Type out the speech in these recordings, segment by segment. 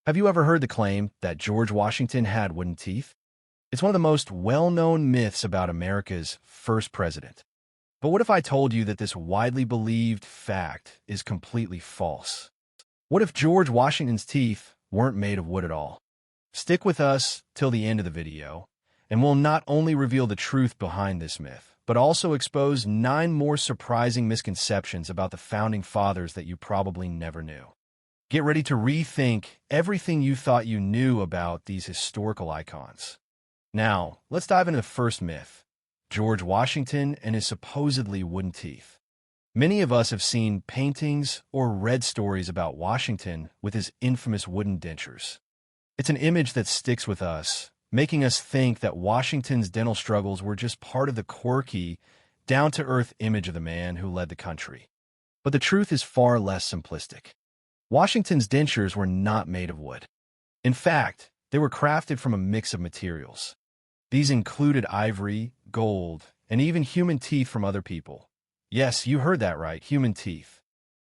Have you ever heard the claim that George Washington had wooden teeth? It's one of the most well-known myths about America's first president. But what if I told you that this widely believed fact is completely false? What if George Washington's teeth weren't made of wood at all? Stick with us till the end of the video, and we'll not only reveal the truth behind this myth, but also expose 9 more surprising misconceptions about the Founding Fathers that you probably never knew. Get ready to rethink everything you thought you knew about these historical icons. Now, let's dive into the first myth, George Washington and his supposedly wooden teeth. Many of us have seen paintings or read stories about Washington with his infamous wooden dentures. It's an image that sticks with us, making us think that Washington's dental struggles were just part of the quirky, down-to-earth image of the man who led the country. But the truth is far less simplistic. Washington's dentures were not made of wood. In fact, they were crafted from a mix of materials. These included ivory, gold, and even human teeth from other people. Yes, you heard that right, human teeth.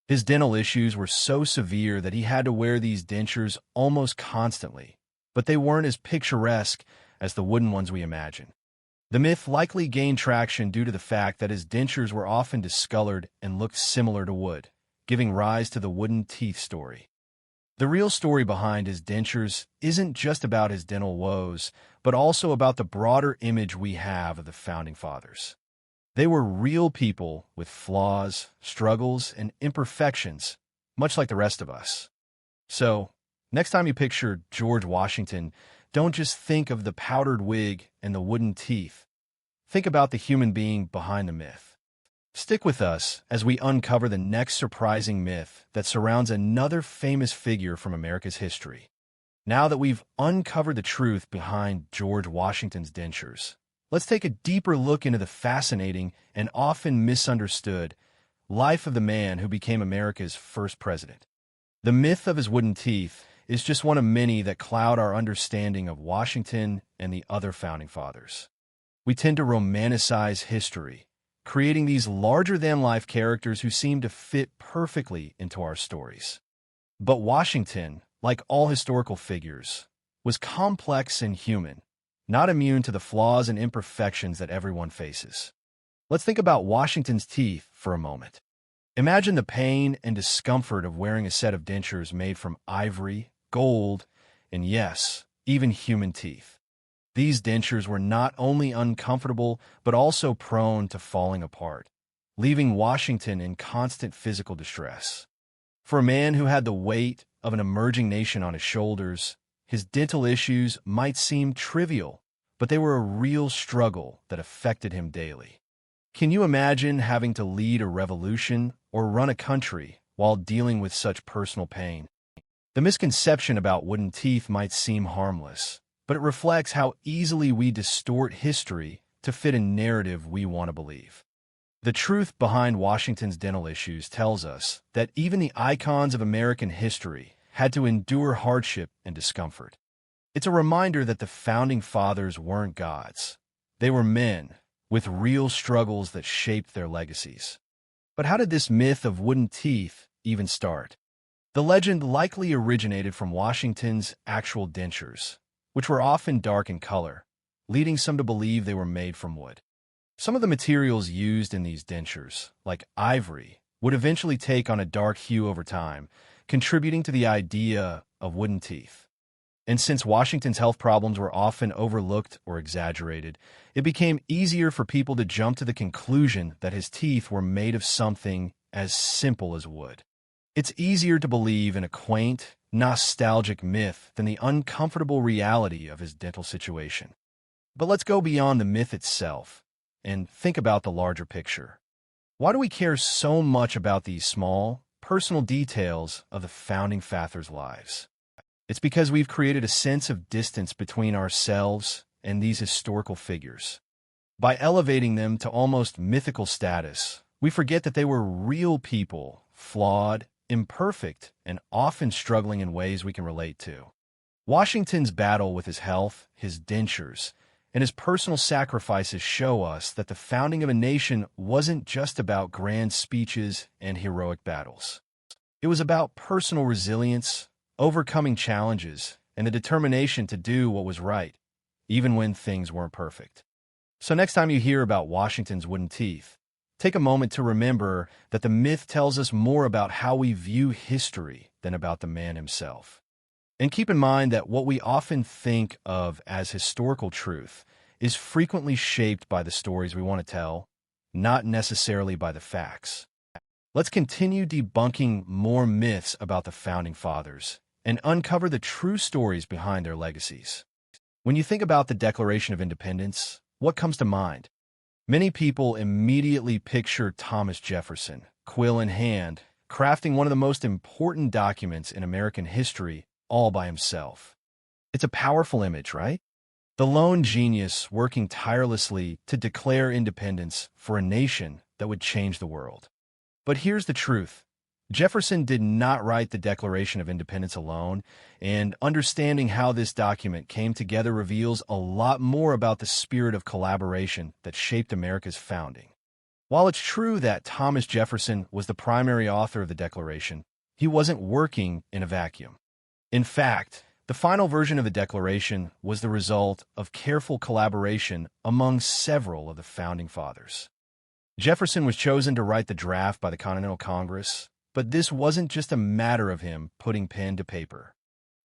His dental issues were so severe that he had to wear these dentures almost constantly, but they weren't as picturesque as the wooden ones we imagine. The myth likely gained traction due to the fact that his dentures were often discolored and looked similar to wood, giving rise to the wooden teeth story. The real story behind his dentures isn't just about his dental woes, but also about the broader image we have of the Founding Fathers. They were real people with flaws, struggles, and imperfections, much like the rest of us. So, next time you picture George Washington, don't just think of the powdered wig and the wooden teeth. Think about the human being behind the myth. Stick with us as we uncover the next surprising myth that surrounds another famous figure from America's history. Now that we've uncovered the truth behind George Washington's dentures, let's take a deeper look into the fascinating and often misunderstood life of the man who became America's first president. The myth of his wooden teeth is just one of many that cloud our understanding of Washington and the other Founding Fathers. We tend to romanticize history, creating these larger-than-life characters who seem to fit perfectly into our stories. But Washington, like all historical figures, was complex and human, not immune to the flaws and imperfections that everyone faces. Let's think about Washington's teeth for a moment. Imagine the pain and discomfort of wearing a set of dentures made from ivory, gold, and yes, even human teeth. These dentures were not only uncomfortable, but also prone to falling apart, leaving Washington in constant physical distress. For a man who had the weight of an emerging nation on his shoulders, his dental issues might seem trivial, but they were a real struggle that affected him daily. Can you imagine having to lead a revolution or run a country while dealing with such personal pain? The misconception about wooden teeth might seem harmless, but it reflects how easily we distort history to fit a narrative we want to believe. The truth behind Washington's dental issues tells us that even the icons of American history had to endure hardship and discomfort. It's a reminder that the Founding Fathers weren't gods. They were men with real struggles that shaped their legacies. But how did this myth of wooden teeth even start? The legend likely originated from Washington's actual dentures, which were often dark in color, leading some to believe they were made from wood. Some of the materials used in these dentures, like ivory, would eventually take on a dark hue over time, contributing to the idea of wooden teeth. And since Washington's health problems were often overlooked or exaggerated, it became easier for people to jump to the conclusion that his teeth were made of something as simple as wood. It's easier to believe in a quaint, nostalgic myth than the uncomfortable reality of his dental situation. But let's go beyond the myth itself and think about the larger picture. Why do we care so much about these small, personal details of the Founding Fathers' lives? It's because we've created a sense of distance between ourselves and these historical figures. By elevating them to almost mythical status, we forget that they were real people, flawed, imperfect, and often struggling in ways we can relate to. Washington's battle with his health, his dentures, and his personal sacrifices show us that the founding of a nation wasn't just about grand speeches and heroic battles. It was about personal resilience, overcoming challenges, and the determination to do what was right, even when things weren't perfect. So next time you hear about Washington's wooden teeth, take a moment to remember that the myth tells us more about how we view history than about the man himself. And keep in mind that what we often think of as historical truth is frequently shaped by the stories we want to tell, not necessarily by the facts. Let's continue debunking more myths about the Founding Fathers and uncover the true stories behind their legacies. When you think about the Declaration of Independence, what comes to mind? Many people immediately picture Thomas Jefferson, quill in hand, crafting one of the most important documents in American history all by himself. It's a powerful image, right? The lone genius working tirelessly to declare independence for a nation that would change the world. But here's the truth. Jefferson did not write the Declaration of Independence alone, and understanding how this document came together reveals a lot more about the spirit of collaboration that shaped America's founding. While it's true that Thomas Jefferson was the primary author of the Declaration, he wasn't working in a vacuum. In fact, the final version of the Declaration was the result of careful collaboration among several of the Founding Fathers. Jefferson was chosen to write the draft by the Continental Congress, but this wasn't just a matter of him putting pen to paper.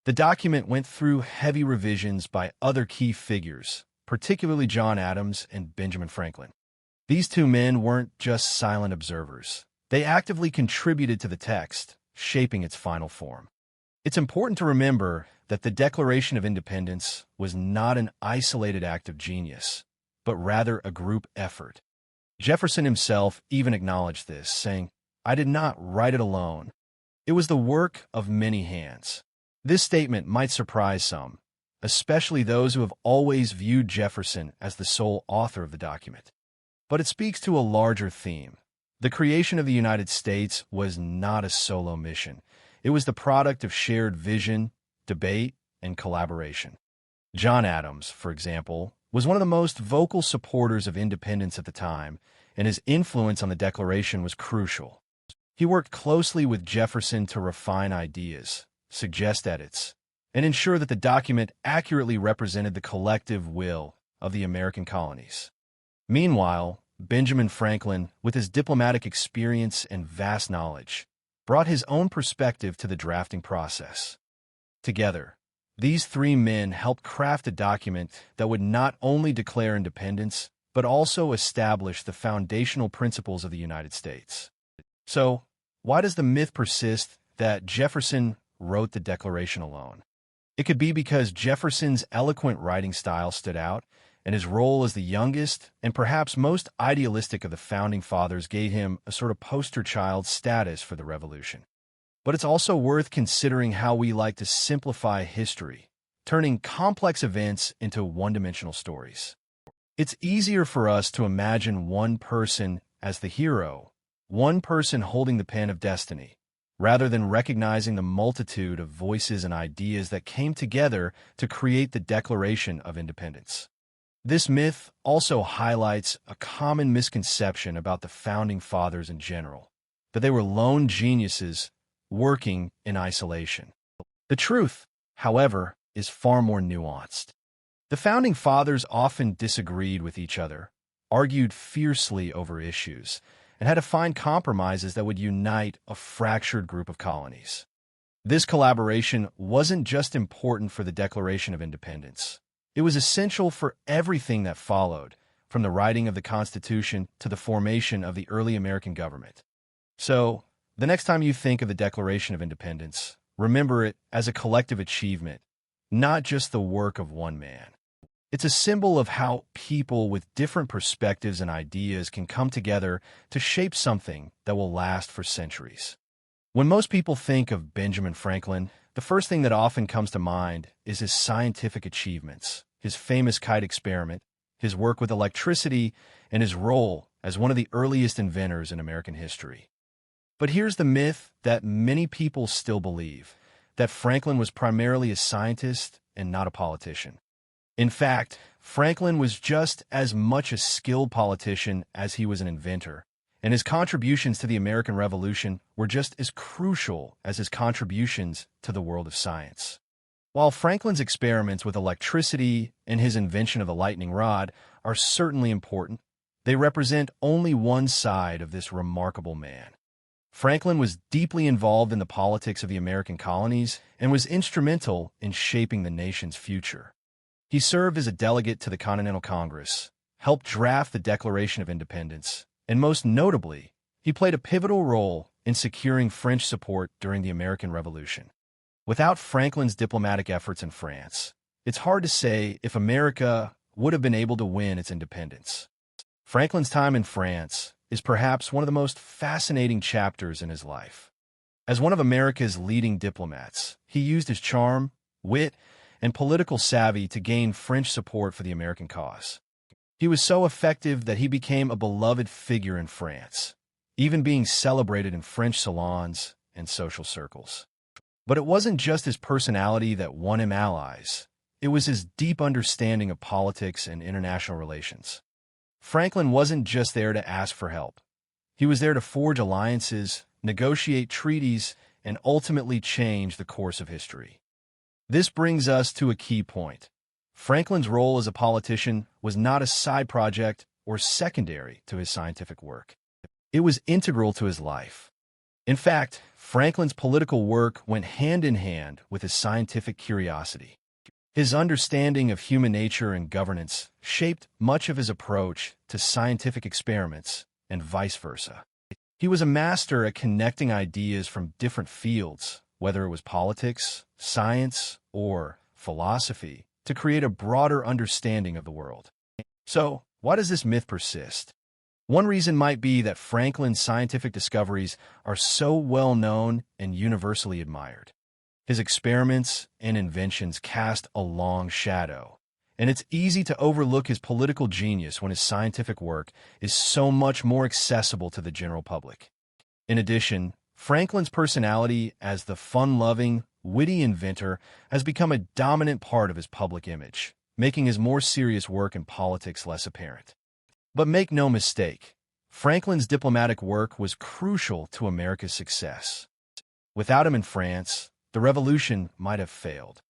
The document went through heavy revisions by other key figures, particularly John Adams and Benjamin Franklin. These two men weren't just silent observers. They actively contributed to the text, shaping its final form. It's important to remember that the Declaration of Independence was not an isolated act of genius, but rather a group effort. Jefferson himself even acknowledged this, saying, "I did not write it alone. It was the work of many hands." This statement might surprise some, especially those who have always viewed Jefferson as the sole author of the document. But it speaks to a larger theme. The creation of the United States was not a solo mission. It was the product of shared vision, debate, and collaboration. John Adams, for example, was one of the most vocal supporters of independence at the time, and his influence on the Declaration was crucial. He worked closely with Jefferson to refine ideas, suggest edits, and ensure that the document accurately represented the collective will of the American colonies. Meanwhile, Benjamin Franklin, with his diplomatic experience and vast knowledge, brought his own perspective to the drafting process. Together, these three men helped craft a document that would not only declare independence, but also establish the foundational principles of the United States. So, why does the myth persist that Jefferson wrote the Declaration alone? It could be because Jefferson's eloquent writing style stood out, and his role as the youngest and perhaps most idealistic of the Founding Fathers gave him a sort of poster child status for the Revolution. But it's also worth considering how we like to simplify history, turning complex events into one-dimensional stories. It's easier for us to imagine one person as the hero, one person holding the pen of destiny, rather than recognizing the multitude of voices and ideas that came together to create the Declaration of Independence. This myth also highlights a common misconception about the Founding Fathers in general, that they were lone geniuses working in isolation. The truth, however, is far more nuanced. The Founding Fathers often disagreed with each other, argued fiercely over issues, and had to find compromises that would unite a fractured group of colonies. This collaboration wasn't just important for the Declaration of Independence. It was essential for everything that followed, from the writing of the Constitution to the formation of the early American government. So, the next time you think of the Declaration of Independence, remember it as a collective achievement, not just the work of one man. It's a symbol of how people with different perspectives and ideas can come together to shape something that will last for centuries. When most people think of Benjamin Franklin, the first thing that often comes to mind is his scientific achievements, his famous kite experiment, his work with electricity, and his role as one of the earliest inventors in American history. But here's the myth that many people still believe, that Franklin was primarily a scientist and not a politician. In fact, Franklin was just as much a skilled politician as he was an inventor, and his contributions to the American Revolution were just as crucial as his contributions to the world of science. While Franklin's experiments with electricity and his invention of the lightning rod are certainly important, they represent only one side of this remarkable man. Franklin was deeply involved in the politics of the American colonies and was instrumental in shaping the nation's future. He served as a delegate to the Continental Congress, helped draft the Declaration of Independence, and most notably, he played a pivotal role in securing French support during the American Revolution. Without Franklin's diplomatic efforts in France, it's hard to say if America would have been able to win its independence. Franklin's time in France is perhaps one of the most fascinating chapters in his life. As one of America's leading diplomats, he used his charm, wit, and political savvy to gain French support for the American cause. He was so effective that he became a beloved figure in France, even being celebrated in French salons and social circles. But it wasn't just his personality that won him allies. It was his deep understanding of politics and international relations. Franklin wasn't just there to ask for help. He was there to forge alliances, negotiate treaties, and ultimately change the course of history. This brings us to a key point. Franklin's role as a politician was not a side project or secondary to his scientific work. It was integral to his life. In fact, Franklin's political work went hand in hand with his scientific curiosity. His understanding of human nature and governance shaped much of his approach to scientific experiments and vice versa. He was a master at connecting ideas from different fields, whether it was politics, science, or philosophy, to create a broader understanding of the world. So, why does this myth persist? One reason might be that Franklin's scientific discoveries are so well known and universally admired. His experiments and inventions cast a long shadow, and it's easy to overlook his political genius when his scientific work is so much more accessible to the general public. In addition, Franklin's personality as the fun-loving, witty inventor has become a dominant part of his public image, making his more serious work in politics less apparent. But make no mistake, Franklin's diplomatic work was crucial to America's success. Without him in France, the revolution might have failed.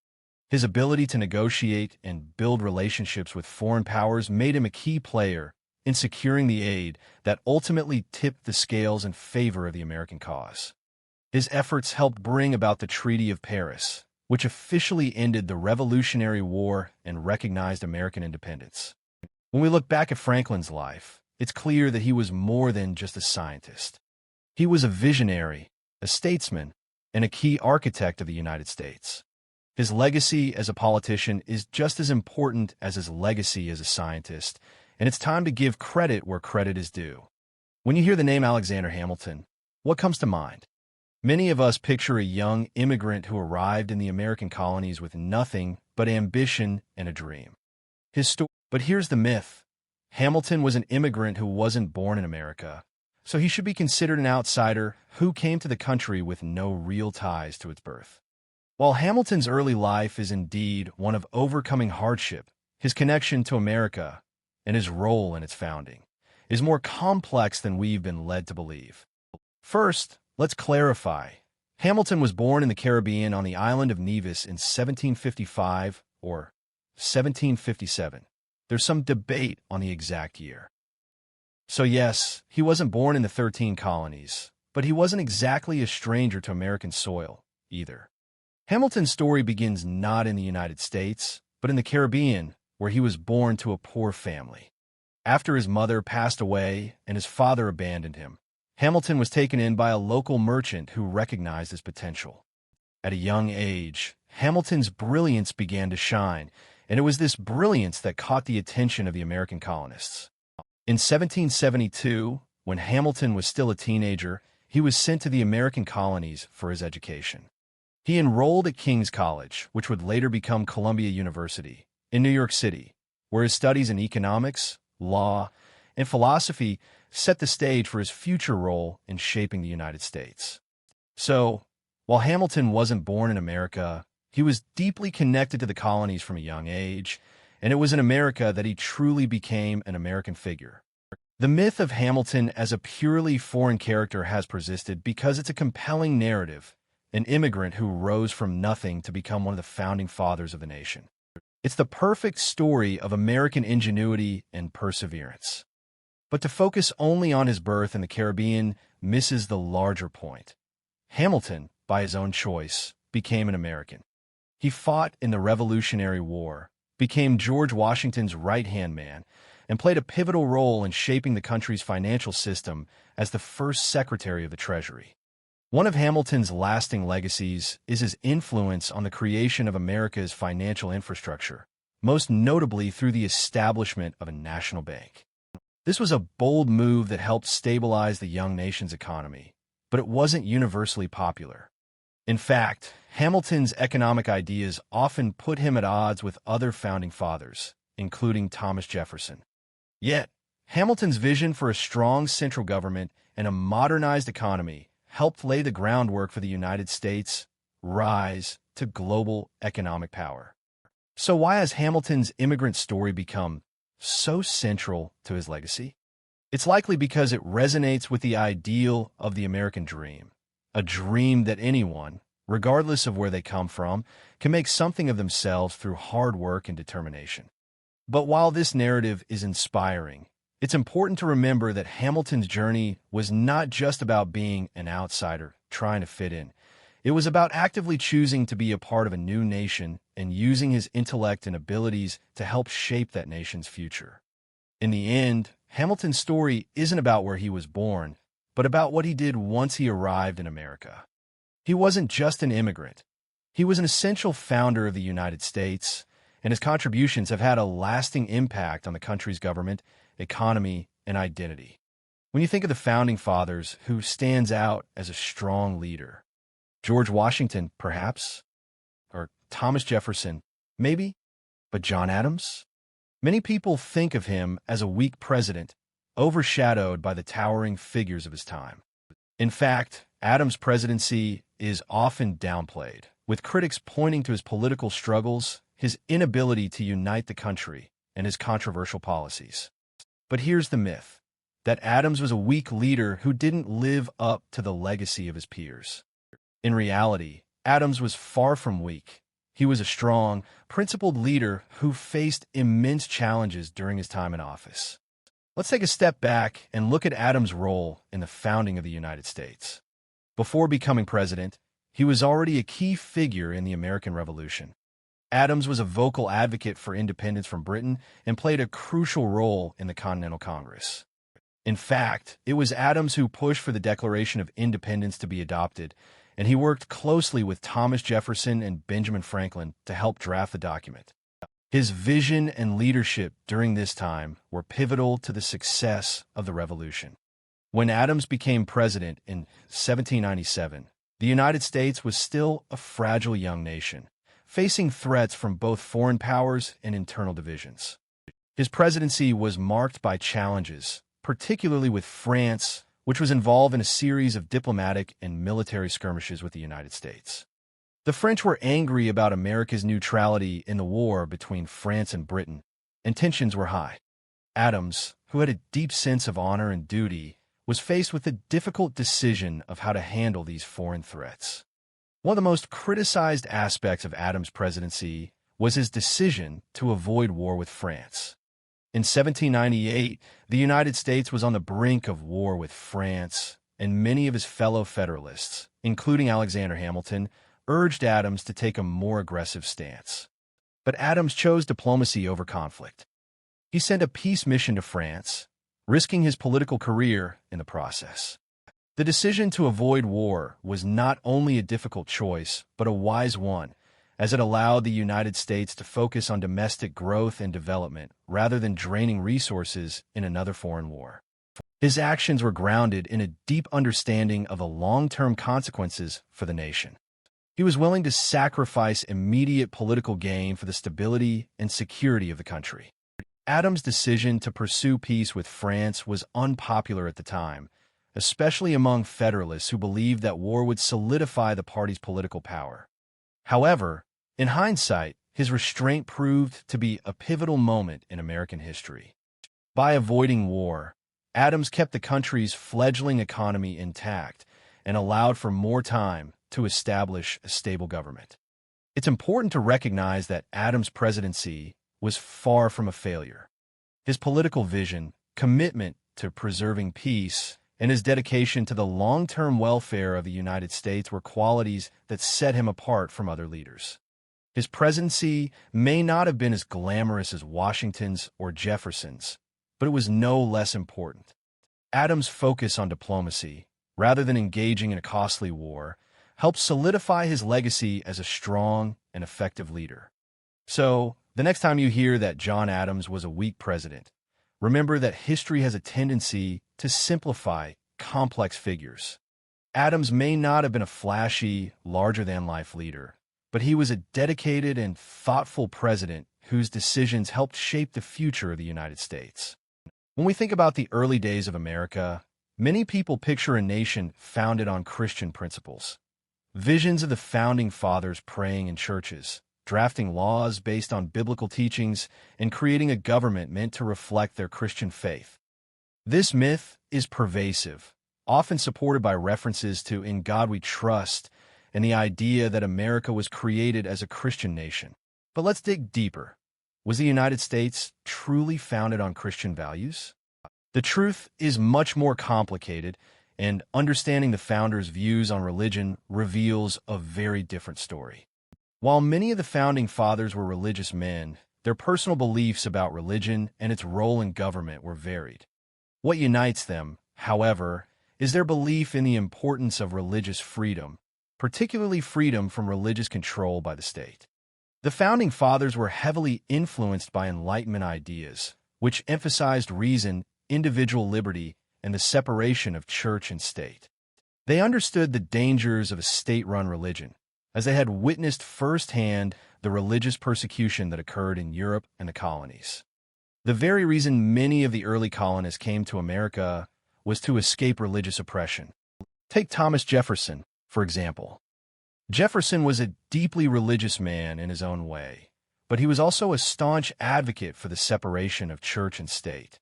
His ability to negotiate and build relationships with foreign powers made him a key player in securing the aid that ultimately tipped the scales in favor of the American cause. His efforts helped bring about the Treaty of Paris, which officially ended the Revolutionary War and recognized American independence. When we look back at Franklin's life, it's clear that he was more than just a scientist. He was a visionary, a statesman, and a key architect of the United States. His legacy as a politician is just as important as his legacy as a scientist, and it's time to give credit where credit is due. When you hear the name Alexander Hamilton, what comes to mind? Many of us picture a young immigrant who arrived in the American colonies with nothing but ambition and a dream. But here's the myth. Hamilton was an immigrant who wasn't born in America, so he should be considered an outsider who came to the country with no real ties to its birth. While Hamilton's early life is indeed one of overcoming hardship, his connection to America and his role in its founding is more complex than we've been led to believe. First, let's clarify. Hamilton was born in the Caribbean on the island of Nevis in 1755 or 1757. There's some debate on the exact year. So yes, he wasn't born in the 13 colonies, but he wasn't exactly a stranger to American soil, either. Hamilton's story begins not in the United States, but in the Caribbean, where he was born to a poor family. After his mother passed away and his father abandoned him, Hamilton was taken in by a local merchant who recognized his potential. At a young age, Hamilton's brilliance began to shine, and it was this brilliance that caught the attention of the American colonists. In 1772, when Hamilton was still a teenager, he was sent to the American colonies for his education. He enrolled at King's College, which would later become Columbia University, in New York City, where his studies in economics, law, and philosophy set the stage for his future role in shaping the United States. So, while Hamilton wasn't born in America, he was deeply connected to the colonies from a young age, and it was in America that he truly became an American figure. The myth of Hamilton as a purely foreign character has persisted because it's a compelling narrative, an immigrant who rose from nothing to become one of the founding fathers of the nation. It's the perfect story of American ingenuity and perseverance. But to focus only on his birth in the Caribbean misses the larger point. Hamilton, by his own choice, became an American. He fought in the Revolutionary War, became George Washington's right-hand man, and played a pivotal role in shaping the country's financial system as the first Secretary of the Treasury. One of Hamilton's lasting legacies is his influence on the creation of America's financial infrastructure, most notably through the establishment of a national bank. This was a bold move that helped stabilize the young nation's economy, but it wasn't universally popular. In fact, Hamilton's economic ideas often put him at odds with other founding fathers, including Thomas Jefferson. Yet, Hamilton's vision for a strong central government and a modernized economy helped lay the groundwork for the United States' rise to global economic power. So why has Hamilton's immigrant story become so central to his legacy? It's likely because it resonates with the ideal of the American dream, a dream that anyone, regardless of where they come from, can make something of themselves through hard work and determination. But while this narrative is inspiring, it's important to remember that Hamilton's journey was not just about being an outsider trying to fit in. It was about actively choosing to be a part of a new nation and using his intellect and abilities to help shape that nation's future. In the end, Hamilton's story isn't about where he was born, but about what he did once he arrived in America. He wasn't just an immigrant. He was an essential founder of the United States, and his contributions have had a lasting impact on the country's government, economy, and identity. When you think of the founding fathers, who stands out as a strong leader? George Washington, perhaps? Or Thomas Jefferson, maybe? But John Adams? Many people think of him as a weak president, overshadowed by the towering figures of his time. In fact, Adams' presidency is often downplayed, with critics pointing to his political struggles, his inability to unite the country, and his controversial policies. But here's the myth, that Adams was a weak leader who didn't live up to the legacy of his peers. In reality, Adams was far from weak. He was a strong, principled leader who faced immense challenges during his time in office. Let's take a step back and look at Adams' role in the founding of the United States. Before becoming president, he was already a key figure in the American Revolution. Adams was a vocal advocate for independence from Britain and played a crucial role in the Continental Congress. In fact, it was Adams who pushed for the Declaration of Independence to be adopted, and he worked closely with Thomas Jefferson and Benjamin Franklin to help draft the document. His vision and leadership during this time were pivotal to the success of the Revolution. When Adams became president in 1797, the United States was still a fragile young nation, facing threats from both foreign powers and internal divisions. His presidency was marked by challenges, particularly with France, which was involved in a series of diplomatic and military skirmishes with the United States. The French were angry about America's neutrality in the war between France and Britain, and tensions were high. Adams, who had a deep sense of honor and duty, was faced with the difficult decision of how to handle these foreign threats. One of the most criticized aspects of Adams' presidency was his decision to avoid war with France. In 1798, the United States was on the brink of war with France, and many of his fellow Federalists, including Alexander Hamilton, urged Adams to take a more aggressive stance. But Adams chose diplomacy over conflict. He sent a peace mission to France, risking his political career in the process. The decision to avoid war was not only a difficult choice, but a wise one, as it allowed the United States to focus on domestic growth and development rather than draining resources in another foreign war. His actions were grounded in a deep understanding of the long-term consequences for the nation. He was willing to sacrifice immediate political gain for the stability and security of the country. Adams' decision to pursue peace with France was unpopular at the time, especially among Federalists who believed that war would solidify the party's political power. However, in hindsight, his restraint proved to be a pivotal moment in American history. By avoiding war, Adams kept the country's fledgling economy intact and allowed for more time to establish a stable government. It's important to recognize that Adams' presidency was far from a failure. His political vision, commitment to preserving peace, and his dedication to the long-term welfare of the United States were qualities that set him apart from other leaders. His presidency may not have been as glamorous as Washington's or Jefferson's, but it was no less important. Adams' focus on diplomacy, rather than engaging in a costly war, helped solidify his legacy as a strong and effective leader. So, the next time you hear that John Adams was a weak president, remember that history has a tendency to simplify complex figures. Adams may not have been a flashy, larger-than-life leader, but he was a dedicated and thoughtful president whose decisions helped shape the future of the United States. When we think about the early days of America, many people picture a nation founded on Christian principles. Visions of the Founding Fathers praying in churches, drafting laws based on biblical teachings, and creating a government meant to reflect their Christian faith. This myth is pervasive, often supported by references to "In God We Trust" and the idea that America was created as a Christian nation. But let's dig deeper. Was the United States truly founded on Christian values? The truth is much more complicated, and understanding the founders' views on religion reveals a very different story. While many of the Founding Fathers were religious men, their personal beliefs about religion and its role in government were varied. What unites them, however, is their belief in the importance of religious freedom, particularly freedom from religious control by the state. The Founding Fathers were heavily influenced by Enlightenment ideas, which emphasized reason, individual liberty, and the separation of church and state. They understood the dangers of a state-run religion, as they had witnessed firsthand the religious persecution that occurred in Europe and the colonies. The very reason many of the early colonists came to America was to escape religious oppression. Take Thomas Jefferson, for example. Jefferson was a deeply religious man in his own way, but he was also a staunch advocate for the separation of church and state.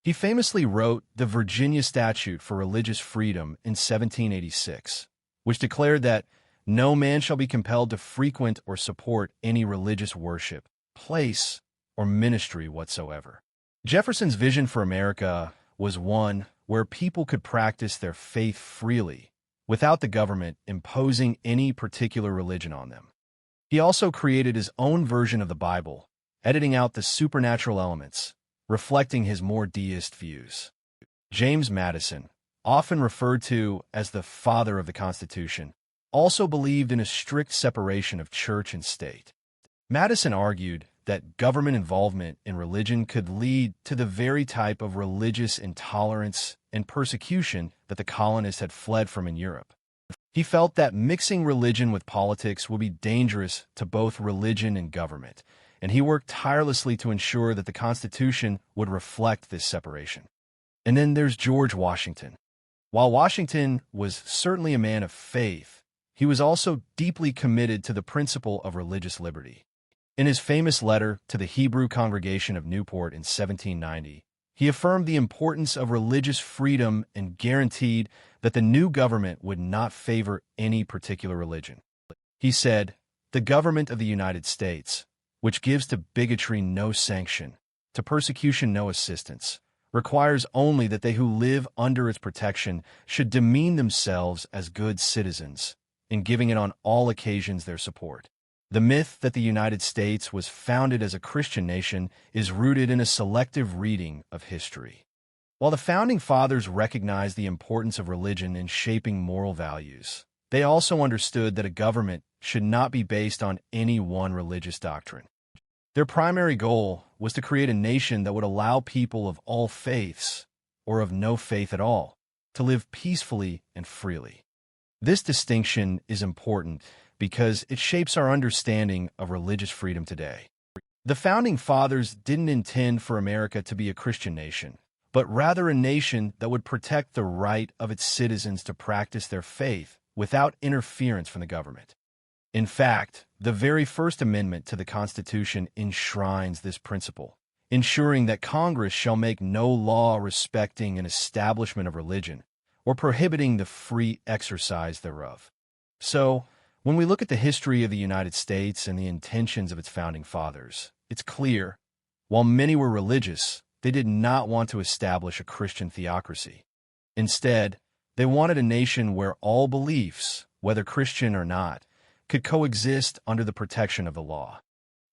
He famously wrote the Virginia Statute for Religious Freedom in 1786, which declared that no man shall be compelled to frequent or support any religious worship, place, or ministry whatsoever. Jefferson's vision for America was one where people could practice their faith freely, without the government imposing any particular religion on them. He also created his own version of the Bible, editing out the supernatural elements, reflecting his more deist views. James Madison, often referred to as the father of the Constitution, also believed in a strict separation of church and state. Madison argued that government involvement in religion could lead to the very type of religious intolerance and persecution that the colonists had fled from in Europe. He felt that mixing religion with politics would be dangerous to both religion and government, and he worked tirelessly to ensure that the Constitution would reflect this separation. And then there's George Washington. While Washington was certainly a man of faith, he was also deeply committed to the principle of religious liberty. In his famous letter to the Hebrew congregation of Newport in 1790, he affirmed the importance of religious freedom and guaranteed that the new government would not favor any particular religion. He said, "The government of the United States, which gives to bigotry no sanction, to persecution no assistance, requires only that they who live under its protection should demean themselves as good citizens, in giving it on all occasions their support." The myth that the United States was founded as a Christian nation is rooted in a selective reading of history. While the Founding Fathers recognized the importance of religion in shaping moral values, they also understood that a government should not be based on any one religious doctrine. Their primary goal was to create a nation that would allow people of all faiths, or of no faith at all, to live peacefully and freely. This distinction is important because it shapes our understanding of religious freedom today. The Founding Fathers didn't intend for America to be a Christian nation, but rather a nation that would protect the right of its citizens to practice their faith without interference from the government. In fact, the very first amendment to the Constitution enshrines this principle. ensuring that Congress shall make no law respecting an establishment of religion or prohibiting the free exercise thereof. So, when we look at the history of the United States and the intentions of its founding fathers, it's clear, while many were religious, they did not want to establish a Christian theocracy. Instead, they wanted a nation where all beliefs, whether Christian or not, could coexist under the protection of the law.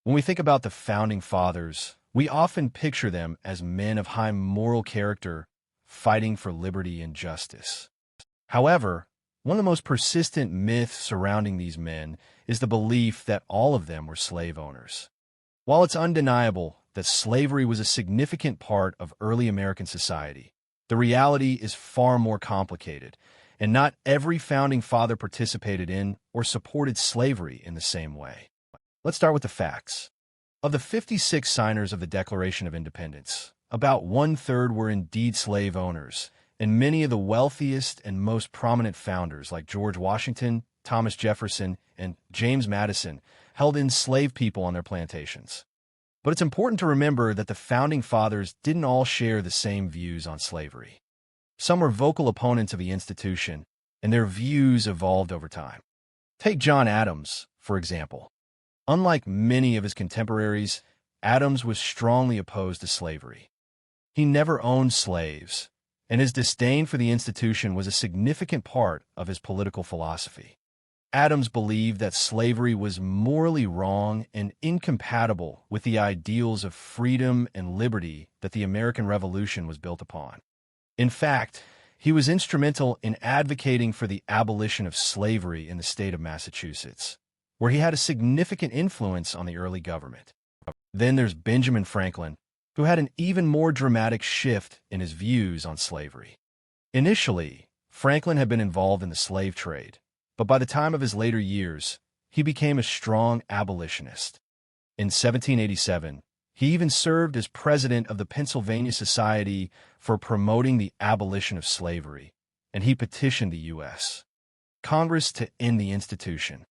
When we think about the founding fathers, we often picture them as men of high moral character fighting for liberty and justice. However, one of the most persistent myths surrounding these men is the belief that all of them were slave owners. While it's undeniable that slavery was a significant part of early American society, the reality is far more complicated, and not every founding father participated in or supported slavery in the same way. Let's start with the facts. Of the 56 signers of the Declaration of Independence, about one-third were indeed slave owners, and many of the wealthiest and most prominent founders like George Washington, Thomas Jefferson, and James Madison held enslaved people on their plantations. But it's important to remember that the founding fathers didn't all share the same views on slavery. Some were vocal opponents of the institution, and their views evolved over time. Take John Adams, for example. Unlike many of his contemporaries, Adams was strongly opposed to slavery. He never owned slaves, and his disdain for the institution was a significant part of his political philosophy. Adams believed that slavery was morally wrong and incompatible with the ideals of freedom and liberty that the American Revolution was built upon. In fact, he was instrumental in advocating for the abolition of slavery in the state of Massachusetts, where he had a significant influence on the early government. Then there's Benjamin Franklin, who had an even more dramatic shift in his views on slavery. Initially, Franklin had been involved in the slave trade, but by the time of his later years, he became a strong abolitionist. In 1787, he even served as president of the Pennsylvania Society for promoting the abolition of slavery, and he petitioned the U.S. Congress to end the institution.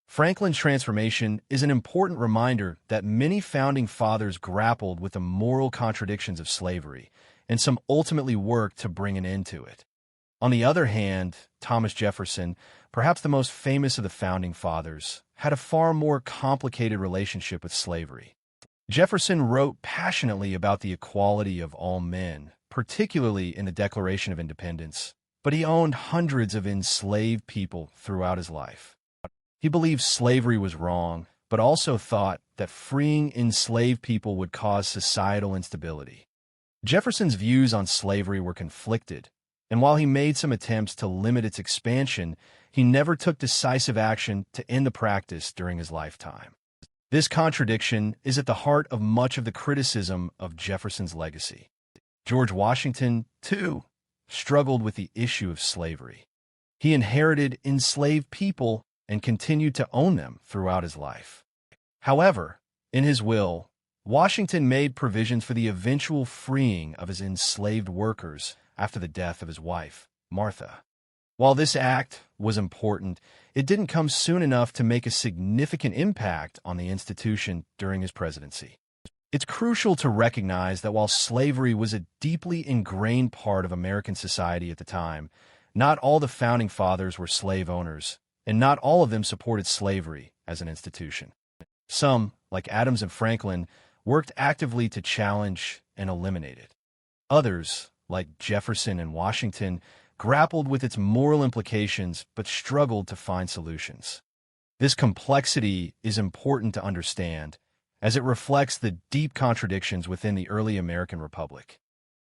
Franklin's transformation is an important reminder that many founding fathers grappled with the moral contradictions of slavery, and some ultimately worked to bring an end to it. On the other hand, Thomas Jefferson, perhaps the most famous of the founding fathers, had a far more complicated relationship with slavery. Jefferson wrote passionately about the equality of all men, particularly in the Declaration of Independence, but he owned hundreds of enslaved people throughout his life. He believed slavery was wrong, but also thought that freeing enslaved people would cause societal instability. Jefferson's views on slavery were conflicted, and while he made some attempts to limit its expansion, he never took decisive action to end the practice during his lifetime. This contradiction is at the heart of much of the criticism of Jefferson's legacy. George Washington, too, struggled with the issue of slavery. He inherited enslaved people and continued to own them throughout his life. However, in his will, Washington made provisions for the eventual freeing of his enslaved workers after the death of his wife, Martha. While this act was important, it didn't come soon enough to make a significant impact on the institution during his presidency. It's crucial to recognize that while slavery was a deeply ingrained part of American society at the time, not all the founding fathers were slave owners, and not all of them supported slavery as an institution. Some, like Adams and Franklin, worked actively to challenge and eliminate it. Others, like Jefferson and Washington, grappled with its moral implications but struggled to find solutions. This complexity is important to understand, as it reflects the deep contradictions within the early American Republic.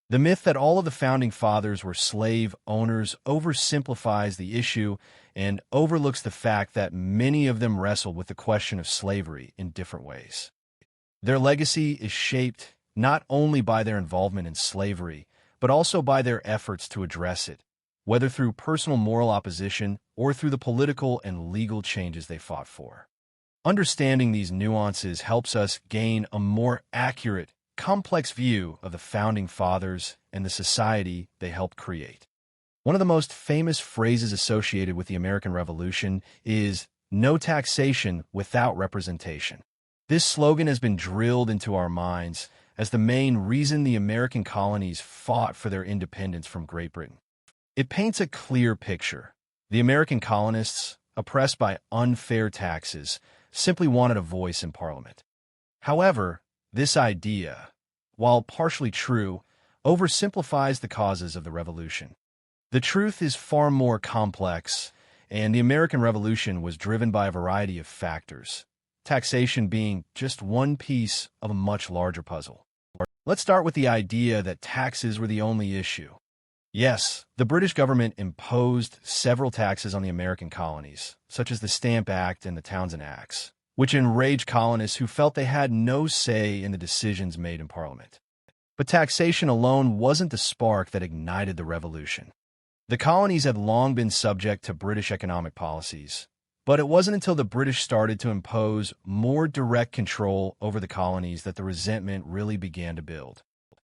The myth that all of the founding fathers were slave owners oversimplifies the issue and overlooks the fact that many of them wrestled with the question of slavery in different ways. Their legacy is shaped not only by their involvement in slavery, but also by their efforts to address it, whether through personal moral opposition or through the political and legal changes they fought for. Understanding these nuances helps us gain a more accurate, complex view of the founding fathers and the society they helped create. One of the most famous phrases associated with the American Revolution is "no taxation without representation." This slogan has been drilled into our minds, as the main reason the American colonies fought for their independence from Great Britain. It paints a clear picture. The American colonists, oppressed by unfair taxes, simply wanted a voice in Parliament. However, this idea, while partially true, oversimplifies the causes of the Revolution. The truth is far more complex, and the American Revolution was driven by a variety of factors, taxation being just one piece of a much larger puzzle. Let's start with the idea that taxes were the only issue. Yes, the British government imposed several taxes on the American colonies, such as the Stamp Act and the Townshend Acts, which enraged colonists who felt they had no say in the decisions made in Parliament. But taxation alone wasn't the spark that ignited the Revolution. The colonies had long been subject to British economic policies, but it wasn't until the British started to impose more direct control over the colonies that the resentment really began to build.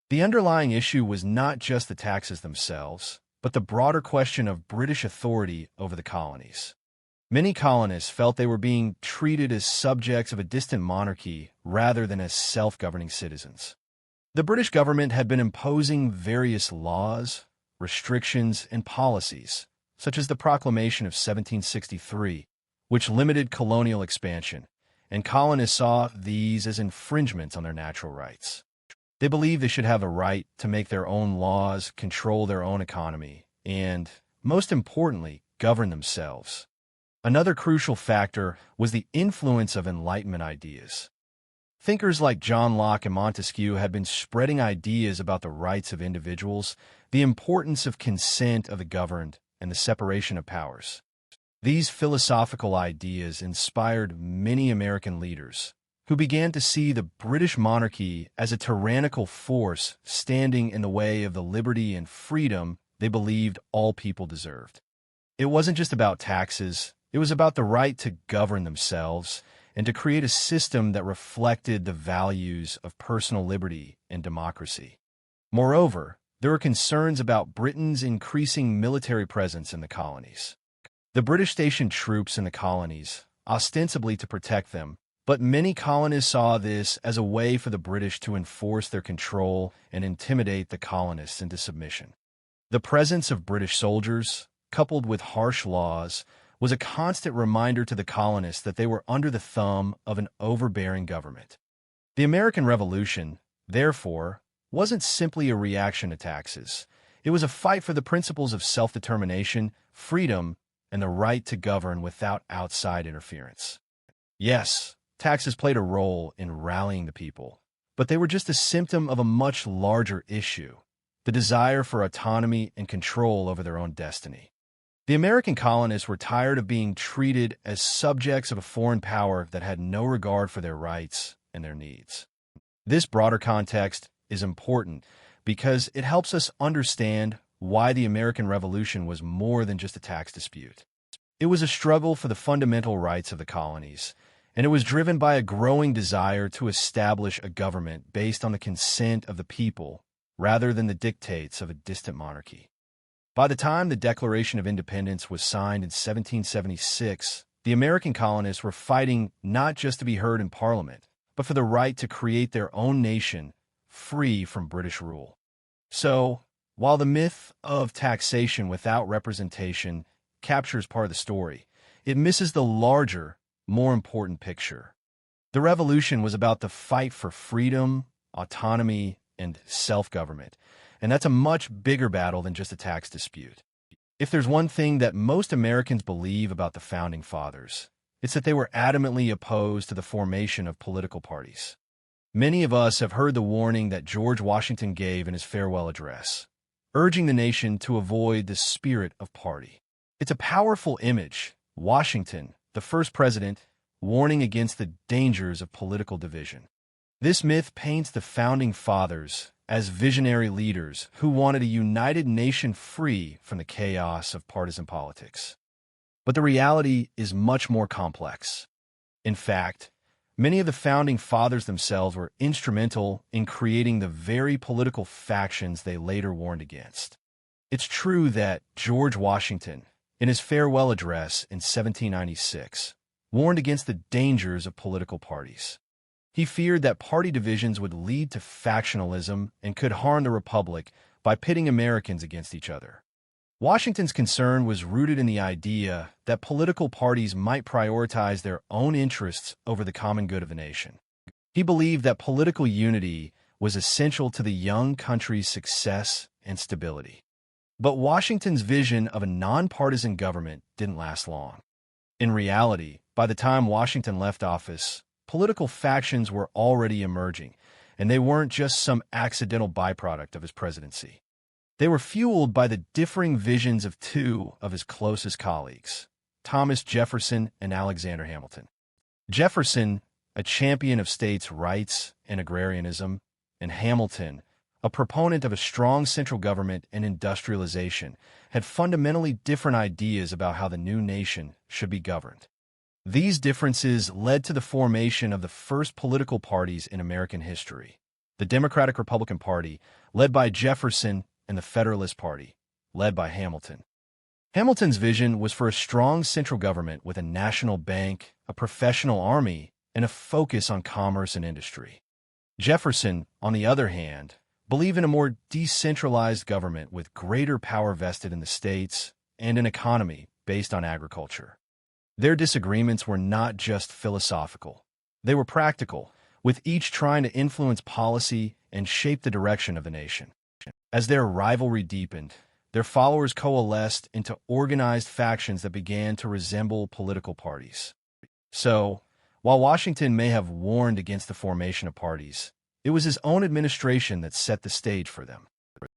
The underlying issue was not just the taxes themselves, but the broader question of British authority over the colonies. Many colonists felt they were being treated as subjects of a distant monarchy rather than as self-governing citizens. The British government had been imposing various laws, restrictions, and policies, such as the Proclamation of 1763, which limited colonial expansion, and colonists saw these as infringements on their natural rights. They believed they should have a right to make their own laws, control their own economy, and, most importantly, govern themselves. Another crucial factor was the influence of Enlightenment ideas. Thinkers like John Locke and Montesquieu had been spreading ideas about the rights of individuals, the importance of consent of the governed, and the separation of powers. These philosophical ideas inspired many American leaders, who began to see the British monarchy as a tyrannical force standing in the way of the liberty and freedom they believed all people deserved. It wasn't just about taxes, it was about the right to govern themselves and to create a system that reflected the values of personal liberty and democracy. Moreover, there were concerns about Britain's increasing military presence in the colonies. The British stationed troops in the colonies, ostensibly to protect them, but many colonists saw this as a way for the British to enforce their control and intimidate the colonists into submission. The presence of British soldiers, coupled with harsh laws, was a constant reminder to the colonists that they were under the thumb of an overbearing government. The American Revolution, therefore, wasn't simply a reaction to taxes. It was a fight for the principles of self-determination, freedom, and the right to govern without outside interference. Yes, taxes played a role in rallying the people, but they were just a symptom of a much larger issue, the desire for autonomy and control over their own destiny. The American colonists were tired of being treated as subjects of a foreign power that had no regard for their rights and their needs. This broader context is important because it helps us understand why the American Revolution was more than just a tax dispute. It was a struggle for the fundamental rights of the colonies, and it was driven by a growing desire to establish a government based on the consent of the people rather than the dictates of a distant monarchy. By the time the Declaration of Independence was signed in 1776, the American colonists were fighting not just to be heard in Parliament, but for the right to create their own nation free from British rule. So, while the myth of taxation without representation captures part of the story, it misses the larger, more important picture. The Revolution was about the fight for freedom, autonomy, and self-government, and that's a much bigger battle than just a tax dispute. If there's one thing that most Americans believe about the Founding Fathers, it's that they were adamantly opposed to the formation of political parties. Many of us have heard the warning that George Washington gave in his farewell address, urging the nation to avoid the spirit of party. It's a powerful image, Washington, the first president, warning against the dangers of political division. This myth paints the Founding Fathers as visionary leaders who wanted a united nation free from the chaos of partisan politics. But the reality is much more complex. In fact, many of the Founding Fathers themselves were instrumental in creating the very political factions they later warned against. It's true that George Washington, in his farewell address in 1796, warned against the dangers of political parties. He feared that party divisions would lead to factionalism and could harm the republic by pitting Americans against each other. Washington's concern was rooted in the idea that political parties might prioritize their own interests over the common good of the nation. He believed that political unity was essential to the young country's success and stability. But Washington's vision of a nonpartisan government didn't last long. In reality, by the time Washington left office, political factions were already emerging, and they weren't just some accidental byproduct of his presidency. They were fueled by the differing visions of two of his closest colleagues, Thomas Jefferson and Alexander Hamilton. Jefferson, a champion of states' rights and agrarianism, and Hamilton, a proponent of a strong central government and industrialization, had fundamentally different ideas about how the new nation should be governed. These differences led to the formation of the first political parties in American history, the Democratic-Republican Party, led by Jefferson, and the Federalist Party, led by Hamilton. Hamilton's vision was for a strong central government with a national bank, a professional army, and a focus on commerce and industry. Jefferson, on the other hand, believed in a more decentralized government with greater power vested in the states and an economy based on agriculture. Their disagreements were not just philosophical. They were practical, with each trying to influence policy and shape the direction of the nation. As their rivalry deepened, their followers coalesced into organized factions that began to resemble political parties. So, while Washington may have warned against the formation of parties, it was his own administration that set the stage for them.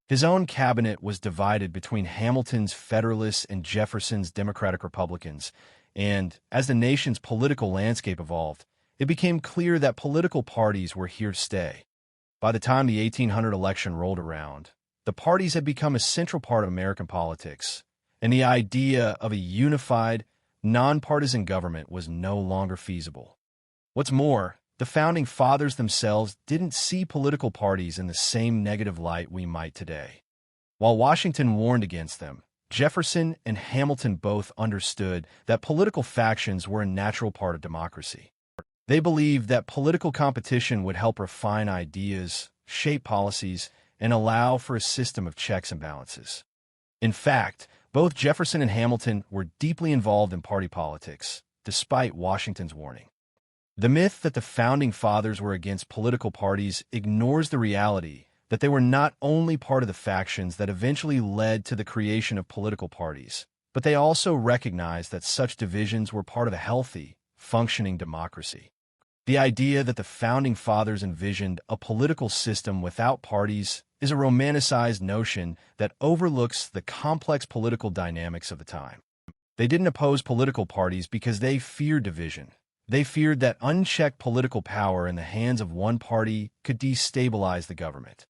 His own cabinet was divided between Hamilton's Federalists and Jefferson's Democratic Republicans, and as the nation's political landscape evolved, it became clear that political parties were here to stay. By the time the 1800 election rolled around, the parties had become a central part of American politics, and the idea of a unified, nonpartisan government was no longer feasible. What's more, the Founding Fathers themselves didn't see political parties in the same negative light we might today. While Washington warned against them, Jefferson and Hamilton both understood that political factions were a natural part of democracy. They believed that political competition would help refine ideas, shape policies, and allow for a system of checks and balances. In fact, both Jefferson and Hamilton were deeply involved in party politics, despite Washington's warning. The myth that the Founding Fathers were against political parties ignores the reality that they were not only part of the factions that eventually led to the creation of political parties, but they also recognized that such divisions were part of a healthy, functioning democracy. The idea that the Founding Fathers envisioned a political system without parties is a romanticized notion that overlooks the complex political dynamics of the time. They didn't oppose political parties because they feared division. They feared that unchecked political power in the hands of one party could destabilize the government.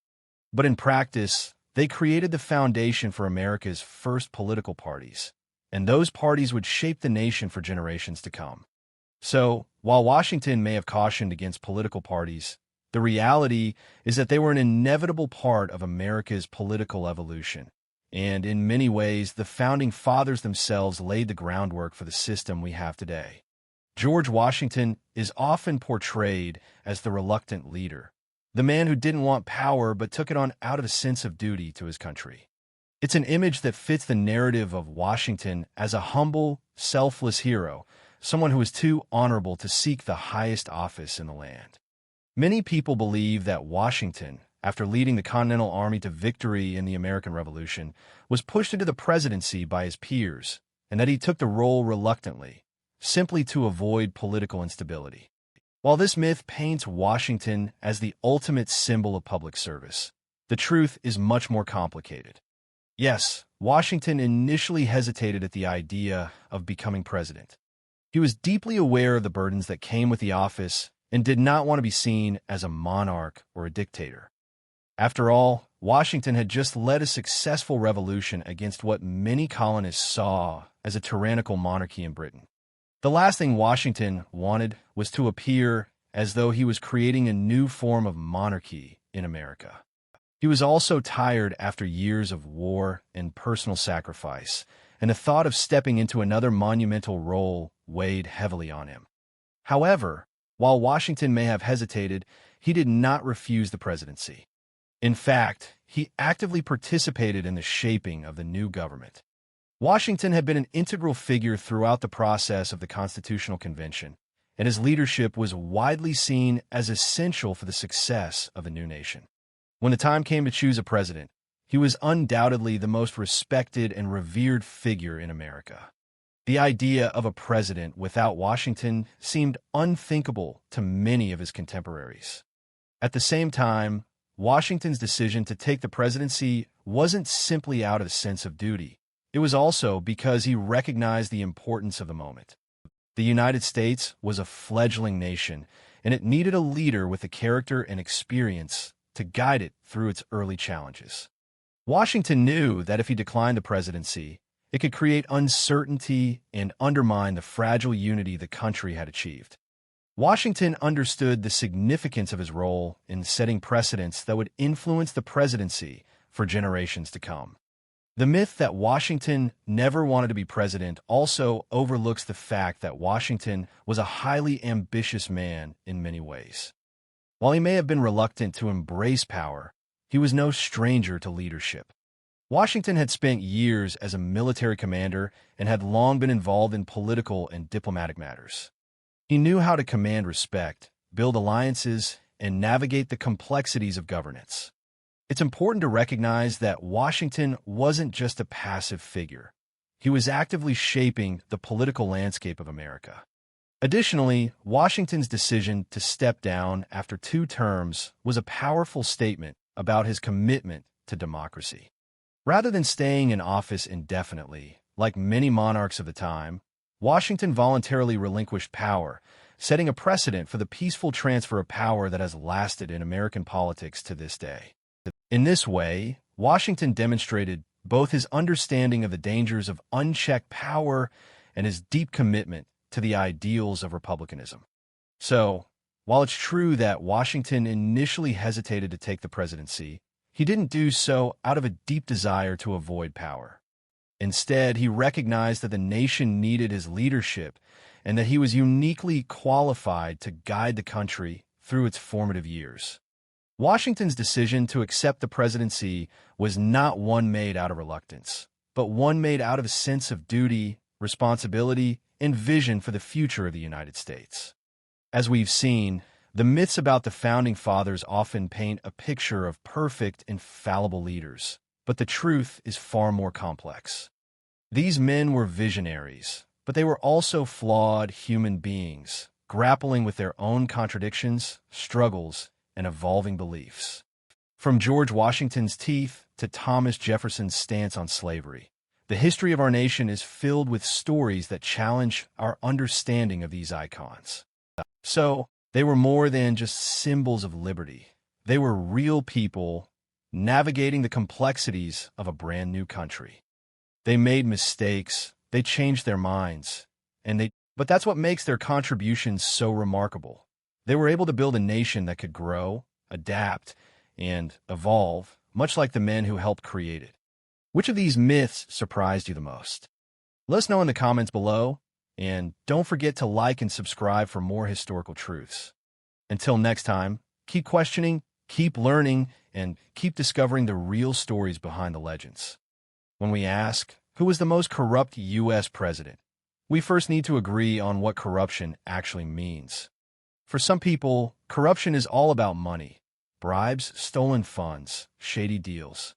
But in practice, they created the foundation for America's first political parties, and those parties would shape the nation for generations to come. So, while Washington may have cautioned against political parties, the reality is that they were an inevitable part of America's political evolution, and in many ways, the Founding Fathers themselves laid the groundwork for the system we have today. George Washington is often portrayed as the reluctant leader, the man who didn't want power but took it on out of a sense of duty to his country. It's an image that fits the narrative of Washington as a humble, selfless hero, someone who is too honorable to seek the highest office in the land. Many people believe that Washington, after leading the Continental Army to victory in the American Revolution, was pushed into the presidency by his peers, and that he took the role reluctantly, simply to avoid political instability. While this myth paints Washington as the ultimate symbol of public service, the truth is much more complicated. Yes, Washington initially hesitated at the idea of becoming president. He was deeply aware of the burdens that came with the office and did not want to be seen as a monarch or a dictator. After all, Washington had just led a successful revolution against what many colonists saw as a tyrannical monarchy in Britain. The last thing Washington wanted was to appear as though he was creating a new form of monarchy in America. He was also tired after years of war and personal sacrifice, and the thought of stepping into another monumental role weighed heavily on him. However, While Washington may have hesitated, he did not refuse the presidency. In fact, he actively participated in the shaping of the new government. Washington had been an integral figure throughout the process of the Constitutional Convention, and his leadership was widely seen as essential for the success of the new nation. When the time came to choose a president, he was undoubtedly the most respected and revered figure in America. The idea of a president without Washington seemed unthinkable to many of his contemporaries. At the same time, Washington's decision to take the presidency wasn't simply out of a sense of duty. It was also because he recognized the importance of the moment. The United States was a fledgling nation, and it needed a leader with the character and experience to guide it through its early challenges. Washington knew that if he declined the presidency, it could create uncertainty and undermine the fragile unity the country had achieved. Washington understood the significance of his role in setting precedents that would influence the presidency for generations to come. The myth that Washington never wanted to be president also overlooks the fact that Washington was a highly ambitious man in many ways. While he may have been reluctant to embrace power, he was no stranger to leadership. Washington had spent years as a military commander and had long been involved in political and diplomatic matters. He knew how to command respect, build alliances, and navigate the complexities of governance. It's important to recognize that Washington wasn't just a passive figure. He was actively shaping the political landscape of America. Additionally, Washington's decision to step down after 2 terms was a powerful statement about his commitment to democracy. Rather than staying in office indefinitely, like many monarchs of the time, Washington voluntarily relinquished power, setting a precedent for the peaceful transfer of power that has lasted in American politics to this day. In this way, Washington demonstrated both his understanding of the dangers of unchecked power and his deep commitment to the ideals of republicanism. So, while it's true that Washington initially hesitated to take the presidency, he didn't do so out of a deep desire to avoid power. Instead, he recognized that the nation needed his leadership and that he was uniquely qualified to guide the country through its formative years. Washington's decision to accept the presidency was not one made out of reluctance, but one made out of a sense of duty, responsibility, and vision for the future of the United States. As we've seen, the myths about the Founding Fathers often paint a picture of perfect, infallible leaders, but the truth is far more complex. These men were visionaries, but they were also flawed human beings, grappling with their own contradictions, struggles, and evolving beliefs. From George Washington's teeth to Thomas Jefferson's stance on slavery, the history of our nation is filled with stories that challenge our understanding of these icons. So, they were more than just symbols of liberty. They were real people navigating the complexities of a brand new country. They made mistakes, they changed their minds, but that's what makes their contributions so remarkable. They were able to build a nation that could grow, adapt, and evolve, much like the men who helped create it. Which of these myths surprised you the most? Let us know in the comments below, and don't forget to like and subscribe for more historical truths. Until next time, keep questioning, keep learning, and keep discovering the real stories behind the legends. When we ask, who was the most corrupt U.S. president, we first need to agree on what corruption actually means. For some people, corruption is all about money, bribes, stolen funds, shady deals.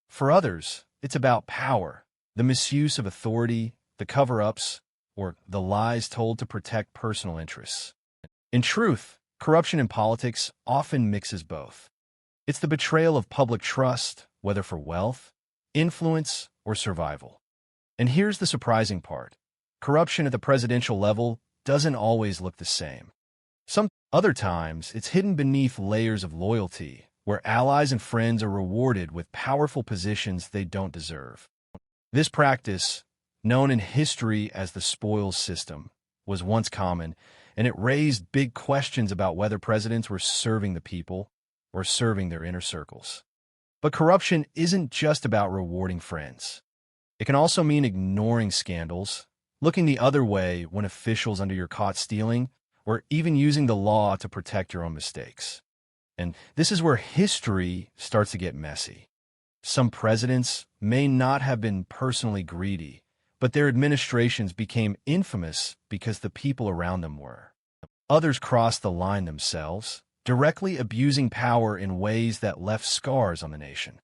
For others, it's about power, the misuse of authority, the cover-ups, or the lies told to protect personal interests. In truth, corruption in politics often mixes both. It's the betrayal of public trust, whether for wealth, influence, or survival. And here's the surprising part. Corruption at the presidential level doesn't always look the same. Some other times, it's hidden beneath layers of loyalty, where allies and friends are rewarded with powerful positions they don't deserve. This practice, known in history as the spoils system, was once common, and it raised big questions about whether presidents were serving the people or serving their inner circles. But corruption isn't just about rewarding friends. It can also mean ignoring scandals, looking the other way when officials under you are caught stealing, or even using the law to protect your own mistakes. And this is where history starts to get messy. Some presidents may not have been personally greedy, but their administrations became infamous because the people around them were. Others crossed the line themselves, directly abusing power in ways that left scars on the nation.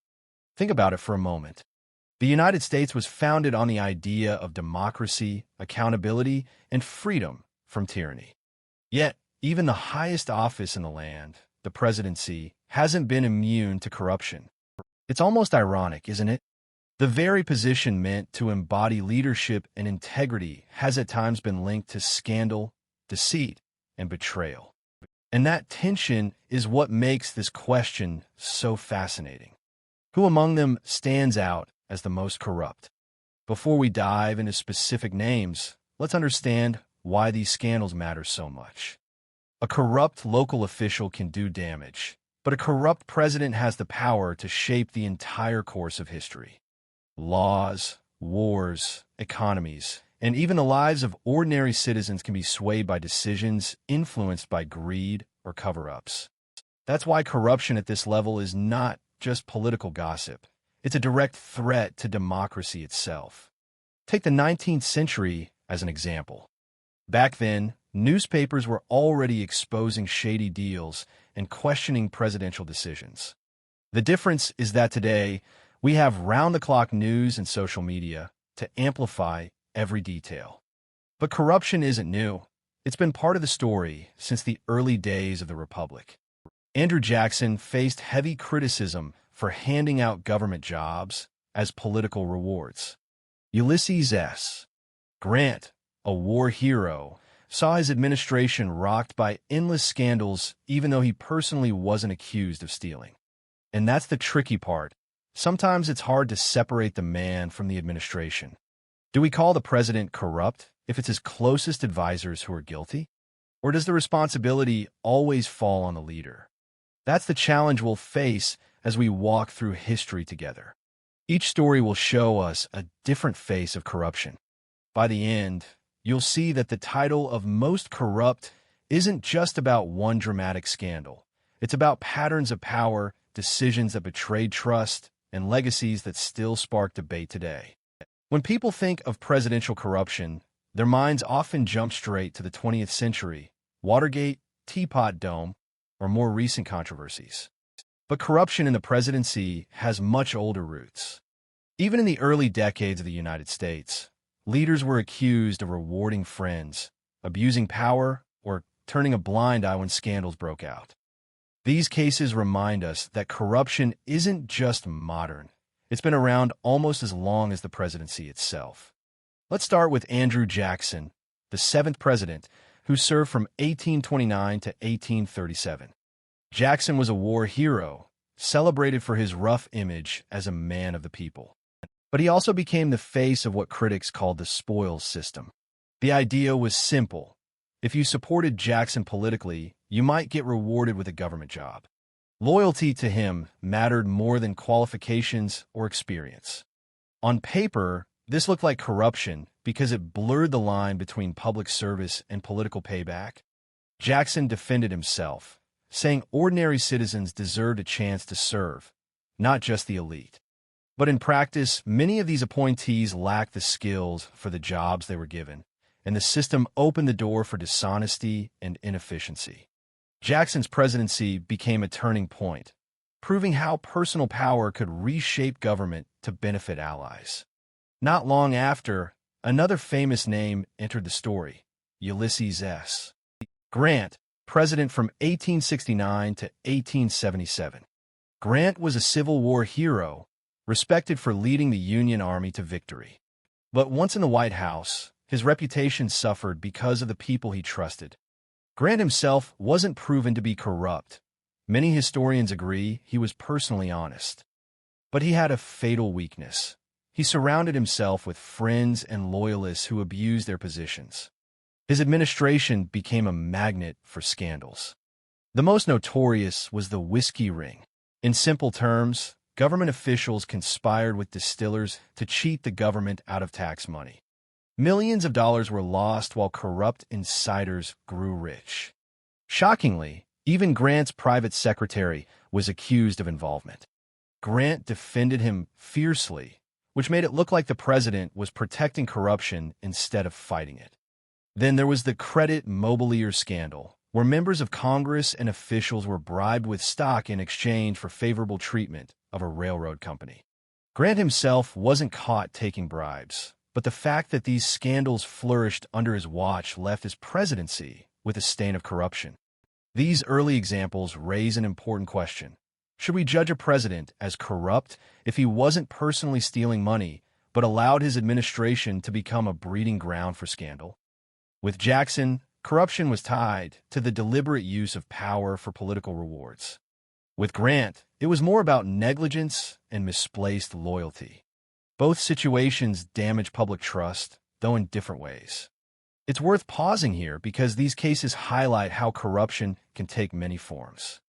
Think about it for a moment. The United States was founded on the idea of democracy, accountability, and freedom from tyranny. Yet, even the highest office in the land, the presidency, hasn't been immune to corruption. It's almost ironic, isn't it? The very position meant to embody leadership and integrity has at times been linked to scandal, deceit, and betrayal. And that tension is what makes this question so fascinating. Who among them stands out as the most corrupt? Before we dive into specific names, let's understand why these scandals matter so much. A corrupt local official can do damage, but a corrupt president has the power to shape the entire course of history. Laws, wars, economies, and even the lives of ordinary citizens can be swayed by decisions influenced by greed or cover-ups. That's why corruption at this level is not just political gossip. It's a direct threat to democracy itself. Take the 19th century as an example. Back then, newspapers were already exposing shady deals and questioning presidential decisions. The difference is that today, we have round-the-clock news and social media to amplify every detail. But corruption isn't new. It's been part of the story since the early days of the Republic. Andrew Jackson faced heavy criticism for handing out government jobs as political rewards. Ulysses S. Grant, a war hero, saw his administration rocked by endless scandals even though he personally wasn't accused of stealing. And that's the tricky part. Sometimes it's hard to separate the man from the administration. Do we call the president corrupt if it's his closest advisors who are guilty? Or does the responsibility always fall on the leader? That's the challenge we'll face as we walk through history together. Each story will show us a different face of corruption. By the end, you'll see that the title of most corrupt isn't just about one dramatic scandal. It's about patterns of power, decisions that betrayed trust, and legacies that still spark debate today. When people think of presidential corruption, their minds often jump straight to the 20th century, Watergate, Teapot Dome, or more recent controversies. But corruption in the presidency has much older roots. Even in the early decades of the United States, leaders were accused of rewarding friends, abusing power, or turning a blind eye when scandals broke out. These cases remind us that corruption isn't just modern. It's been around almost as long as the presidency itself. Let's start with Andrew Jackson, the seventh president, who served from 1829 to 1837. Jackson was a war hero, celebrated for his rough image as a man of the people. But he also became the face of what critics called the spoils system. The idea was simple. If you supported Jackson politically, you might get rewarded with a government job. Loyalty to him mattered more than qualifications or experience. On paper, this looked like corruption because it blurred the line between public service and political payback. Jackson defended himself, saying ordinary citizens deserved a chance to serve, not just the elite. But in practice, many of these appointees lacked the skills for the jobs they were given, and the system opened the door for dishonesty and inefficiency. Jackson's presidency became a turning point, proving how personal power could reshape government to benefit allies. Not long after, another famous name entered the story, Ulysses S. Grant, president from 1869 to 1877. Grant was a Civil War hero, respected for leading the Union Army to victory. But once in the White House, his reputation suffered because of the people he trusted. Grant himself wasn't proven to be corrupt. Many historians agree he was personally honest. But he had a fatal weakness. He surrounded himself with friends and loyalists who abused their positions. His administration became a magnet for scandals. The most notorious was the whiskey ring. In simple terms, government officials conspired with distillers to cheat the government out of tax money. Millions of dollars were lost while corrupt insiders grew rich. Shockingly, even Grant's private secretary was accused of involvement. Grant defended him fiercely, which made it look like the president was protecting corruption instead of fighting it. Then there was the credit mobilier scandal, where members of Congress and officials were bribed with stock in exchange for favorable treatment of a railroad company. Grant himself wasn't caught taking bribes, but the fact that these scandals flourished under his watch left his presidency with a stain of corruption. These early examples raise an important question. Should we judge a president as corrupt if he wasn't personally stealing money, but allowed his administration to become a breeding ground for scandal? With Jackson, corruption was tied to the deliberate use of power for political rewards. With Grant, it was more about negligence and misplaced loyalty. Both situations damage public trust, though in different ways. It's worth pausing here because these cases highlight how corruption can take many forms.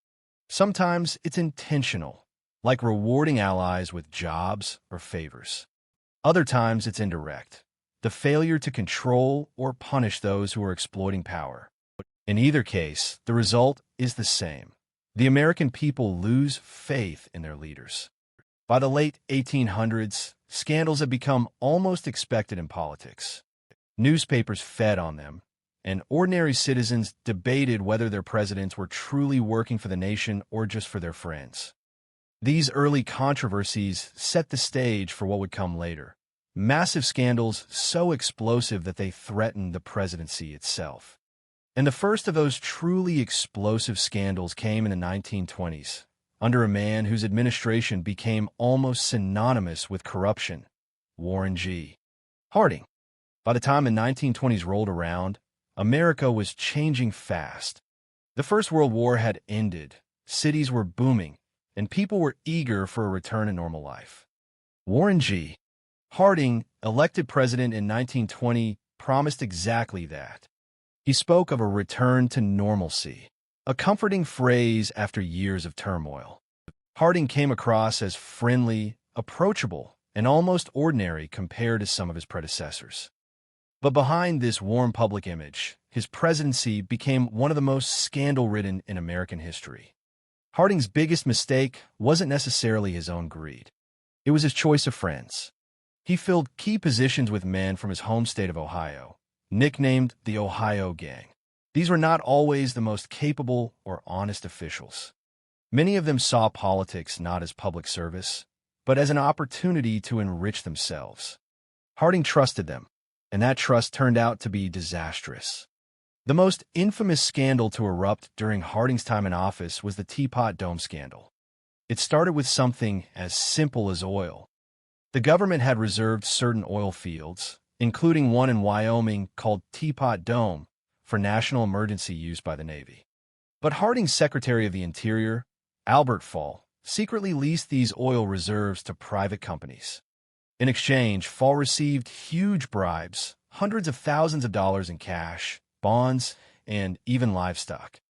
Sometimes it's intentional, like rewarding allies with jobs or favors. Other times it's indirect, the failure to control or punish those who are exploiting power. In either case, the result is the same. The American people lose faith in their leaders. By the late 1800s, scandals had become almost expected in politics. Newspapers fed on them, and ordinary citizens debated whether their presidents were truly working for the nation or just for their friends. These early controversies set the stage for what would come later. Massive scandals so explosive that they threatened the presidency itself. And the first of those truly explosive scandals came in the 1920s, under a man whose administration became almost synonymous with corruption, Warren G. Harding. By the time the 1920s rolled around, America was changing fast. The First World War had ended, cities were booming, and people were eager for a return to normal life. Warren G. Harding, elected president in 1920, promised exactly that. He spoke of a return to normalcy, a comforting phrase after years of turmoil. Harding came across as friendly, approachable, and almost ordinary compared to some of his predecessors. But behind this warm public image, his presidency became one of the most scandal-ridden in American history. Harding's biggest mistake wasn't necessarily his own greed. It was his choice of friends. He filled key positions with men from his home state of Ohio, nicknamed the Ohio Gang. These were not always the most capable or honest officials. Many of them saw politics not as public service, but as an opportunity to enrich themselves. Harding trusted them, and that trust turned out to be disastrous. The most infamous scandal to erupt during Harding's time in office was the Teapot Dome scandal. It started with something as simple as oil. The government had reserved certain oil fields, including one in Wyoming called Teapot Dome, for national emergency use by the Navy. But Harding's Secretary of the Interior, Albert Fall, secretly leased these oil reserves to private companies. In exchange, Fall received huge bribes, hundreds of thousands of dollars in cash, bonds, and even livestock.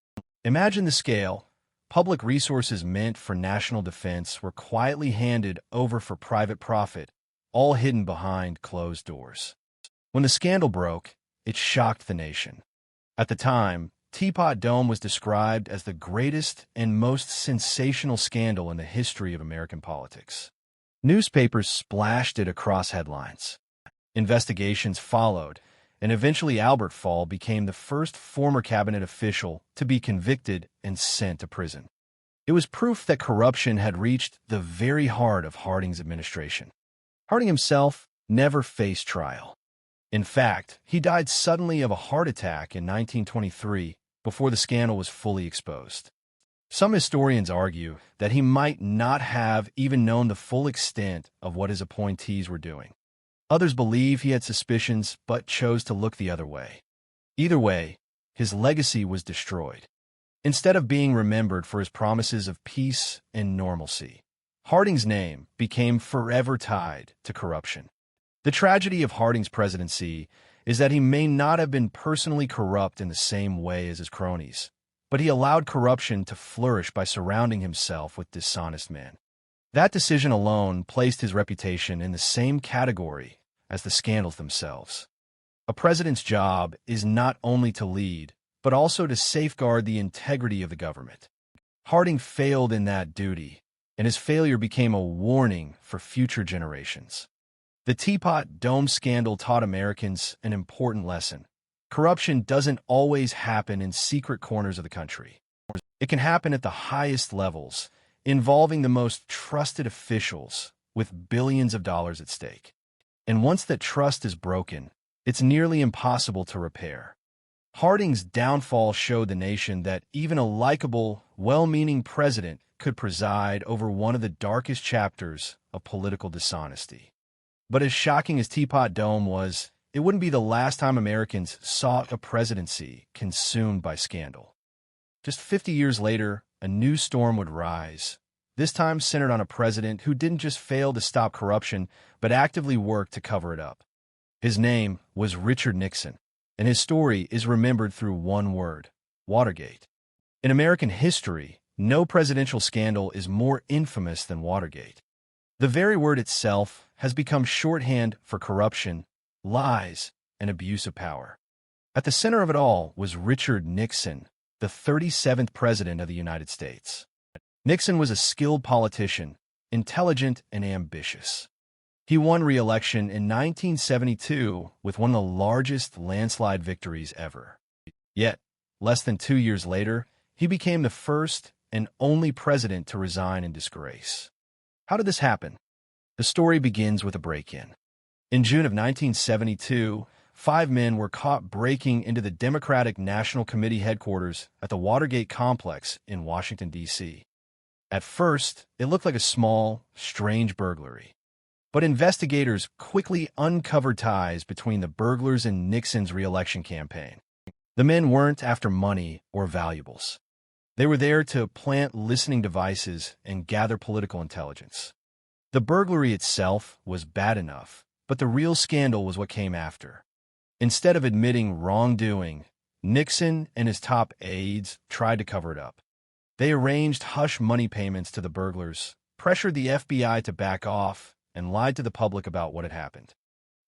Imagine the scale. Public resources meant for national defense were quietly handed over for private profit, all hidden behind closed doors. When the scandal broke, it shocked the nation. At the time, Teapot Dome was described as the greatest and most sensational scandal in the history of American politics. Newspapers splashed it across headlines. Investigations followed, and eventually Albert Fall became the first former cabinet official to be convicted and sent to prison. It was proof that corruption had reached the very heart of Harding's administration. Harding himself never faced trial. In fact, he died suddenly of a heart attack in 1923 before the scandal was fully exposed. Some historians argue that he might not have even known the full extent of what his appointees were doing. Others believe he had suspicions but chose to look the other way. Either way, his legacy was destroyed. Instead of being remembered for his promises of peace and normalcy, Harding's name became forever tied to corruption. The tragedy of Harding's presidency is that he may not have been personally corrupt in the same way as his cronies, but he allowed corruption to flourish by surrounding himself with dishonest men. That decision alone placed his reputation in the same category as the scandals themselves. A president's job is not only to lead, but also to safeguard the integrity of the government. Harding failed in that duty, and his failure became a warning for future generations. The Teapot Dome scandal taught Americans an important lesson. Corruption doesn't always happen in secret corners of the country. It can happen at the highest levels, involving the most trusted officials with billions of dollars at stake. And once that trust is broken, it's nearly impossible to repair. Harding's downfall showed the nation that even a likable, well-meaning president could preside over one of the darkest chapters of political dishonesty. But as shocking as Teapot Dome was, it wouldn't be the last time Americans saw a presidency consumed by scandal. Just 50 years later, a new storm would rise, this time centered on a president who didn't just fail to stop corruption, but actively worked to cover it up. His name was Richard Nixon, and his story is remembered through one word: Watergate. In American history, no presidential scandal is more infamous than Watergate. The very word itself has become shorthand for corruption, lies, and abuse of power. At the center of it all was Richard Nixon, the 37th President of the United States. Nixon was a skilled politician, intelligent and ambitious. He won re-election in 1972 with one of the largest landslide victories ever. Yet, less than 2 years later, he became the first and only president to resign in disgrace. How did this happen? The story begins with a break-in. In June of 1972, 5 men were caught breaking into the Democratic National Committee headquarters at the Watergate complex in Washington, D.C. At first, it looked like a small, strange burglary. But investigators quickly uncovered ties between the burglars and Nixon's re-election campaign. The men weren't after money or valuables. They were there to plant listening devices and gather political intelligence. The burglary itself was bad enough, but the real scandal was what came after. Instead of admitting wrongdoing, Nixon and his top aides tried to cover it up. They arranged hush money payments to the burglars, pressured the FBI to back off, and lied to the public about what had happened.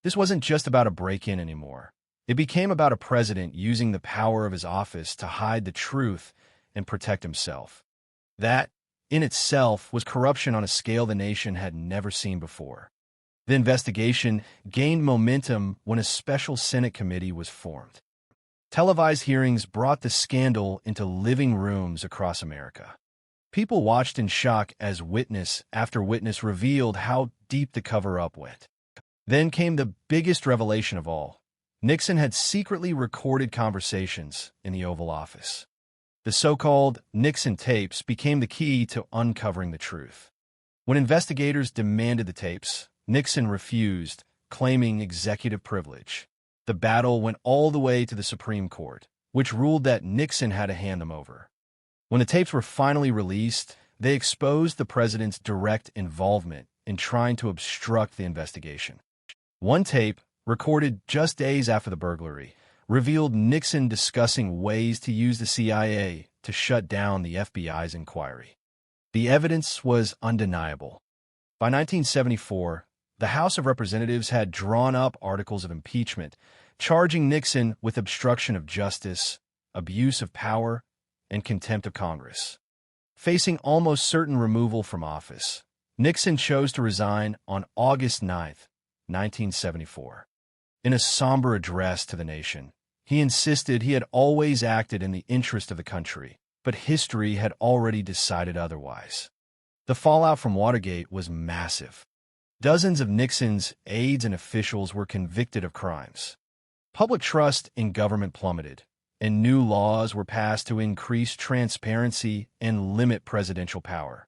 This wasn't just about a break-in anymore. It became about a president using the power of his office to hide the truth and protect himself. That, in itself, was corruption on a scale the nation had never seen before. The investigation gained momentum when a special Senate committee was formed. Televised hearings brought the scandal into living rooms across America. People watched in shock as witness after witness revealed how deep the cover-up went. Then came the biggest revelation of all. Nixon had secretly recorded conversations in the Oval Office. The so-called Nixon tapes became the key to uncovering the truth. When investigators demanded the tapes, Nixon refused, claiming executive privilege. The battle went all the way to the Supreme Court, which ruled that Nixon had to hand them over. When the tapes were finally released, they exposed the president's direct involvement in trying to obstruct the investigation. One tape, recorded just days after the burglary, revealed Nixon discussing ways to use the CIA to shut down the FBI's inquiry. The evidence was undeniable. By 1974, the House of Representatives had drawn up articles of impeachment, charging Nixon with obstruction of justice, abuse of power, and contempt of Congress. Facing almost certain removal from office, Nixon chose to resign on August 9, 1974. In a somber address to the nation, he insisted he had always acted in the interest of the country, but history had already decided otherwise. The fallout from Watergate was massive. Dozens of Nixon's aides and officials were convicted of crimes. Public trust in government plummeted, and new laws were passed to increase transparency and limit presidential power.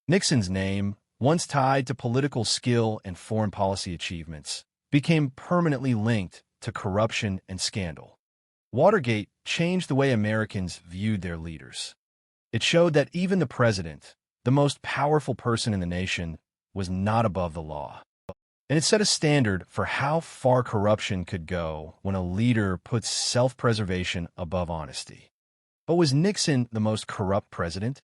Nixon's name, once tied to political skill and foreign policy achievements, became permanently linked to corruption and scandal. Watergate changed the way Americans viewed their leaders. It showed that even the president, the most powerful person in the nation, was not above the law. And it set a standard for how far corruption could go when a leader puts self-preservation above honesty. But was Nixon the most corrupt president?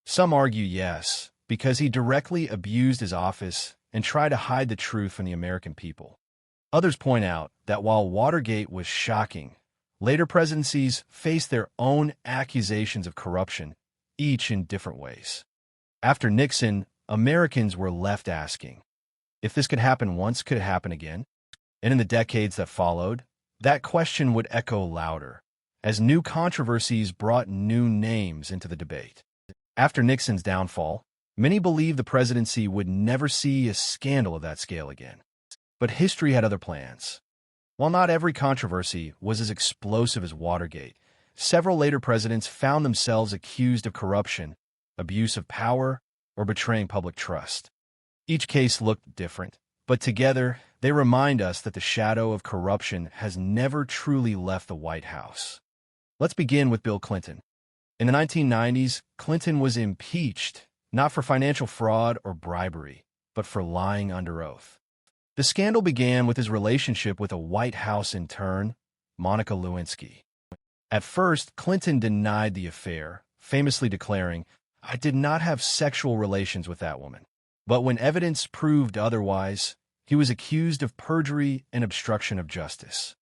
Some argue yes, because he directly abused his office and tried to hide the truth from the American people. Others point out that while Watergate was shocking, later presidencies faced their own accusations of corruption, each in different ways. After Nixon, Americans were left asking, if this could happen once, could it happen again? And in the decades that followed, that question would echo louder, as new controversies brought new names into the debate. After Nixon's downfall, many believed the presidency would never see a scandal of that scale again. But history had other plans. While not every controversy was as explosive as Watergate, several later presidents found themselves accused of corruption, abuse of power, or betraying public trust. Each case looked different, but together they remind us that the shadow of corruption has never truly left the White House. Let's begin with Bill Clinton. In the 1990s, Clinton was impeached, not for financial fraud or bribery, but for lying under oath. The scandal began with his relationship with a White House intern, Monica Lewinsky. At first, Clinton denied the affair, famously declaring, "I did not have sexual relations with that woman." But when evidence proved otherwise, he was accused of perjury and obstruction of justice.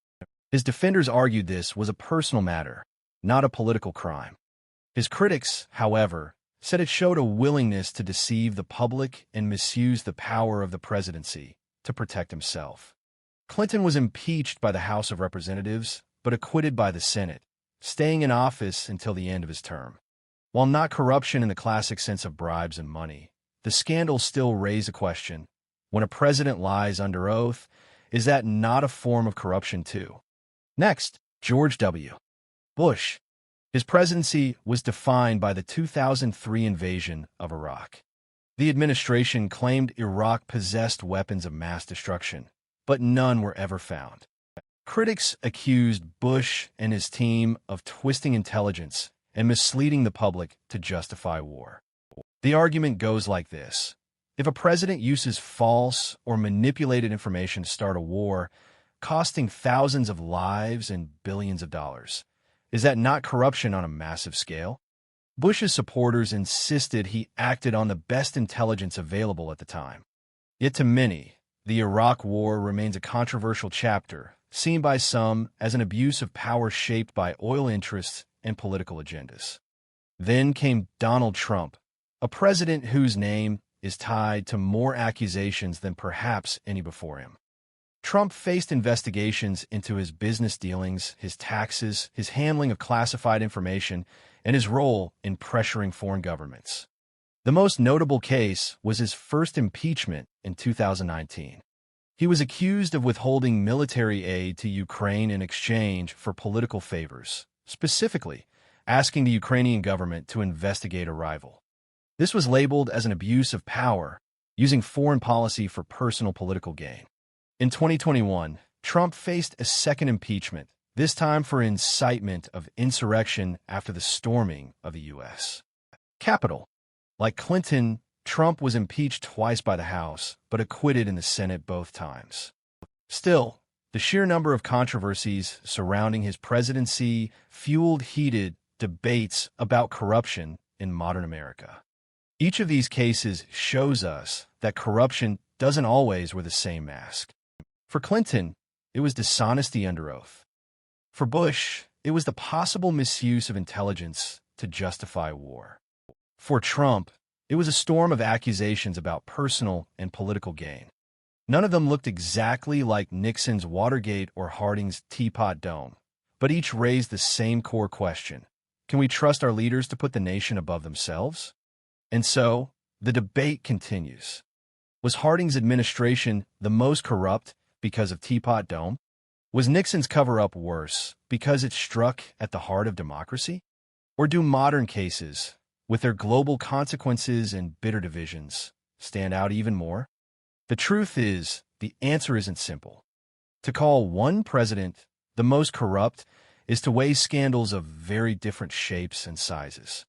His defenders argued this was a personal matter, not a political crime. His critics, however, said it showed a willingness to deceive the public and misuse the power of the presidency to protect himself. Clinton was impeached by the House of Representatives, but acquitted by the Senate, staying in office until the end of his term. While not corruption in the classic sense of bribes and money, the scandal still raised a question. When a president lies under oath, is that not a form of corruption too? Next, George W. Bush. His presidency was defined by the 2003 invasion of Iraq. The administration claimed Iraq possessed weapons of mass destruction, but none were ever found. Critics accused Bush and his team of twisting intelligence and misleading the public to justify war. The argument goes like this. If a president uses false or manipulated information to start a war, costing thousands of lives and billions of dollars, is that not corruption on a massive scale? Bush's supporters insisted he acted on the best intelligence available at the time. Yet to many, the Iraq War remains a controversial chapter, seen by some as an abuse of power shaped by oil interests and political agendas. Then came Donald Trump, a president whose name is tied to more accusations than perhaps any before him. Trump faced investigations into his business dealings, his taxes, his handling of classified information, and his role in pressuring foreign governments. The most notable case was his first impeachment in 2019. He was accused of withholding military aid to Ukraine in exchange for political favors, specifically asking the Ukrainian government to investigate a rival. This was labeled as an abuse of power, using foreign policy for personal political gain. In 2021, Trump faced a second impeachment, this time for incitement of insurrection after the storming of the U.S. Capitol. Like Clinton, Trump was impeached twice by the House, but acquitted in the Senate both times. Still, the sheer number of controversies surrounding his presidency fueled heated debates about corruption in modern America. Each of these cases shows us that corruption doesn't always wear the same mask. For Clinton, it was dishonesty under oath. For Bush, it was the possible misuse of intelligence to justify war. For Trump, it was a storm of accusations about personal and political gain. None of them looked exactly like Nixon's Watergate or Harding's Teapot Dome, but each raised the same core question. Can we trust our leaders to put the nation above themselves? And so, the debate continues. Was Harding's administration the most corrupt because of Teapot Dome? Was Nixon's cover-up worse because it struck at the heart of democracy? Or do modern cases, with their global consequences and bitter divisions, stand out even more? The truth is, the answer isn't simple. To call one president the most corrupt is to weigh scandals of very different shapes and sizes.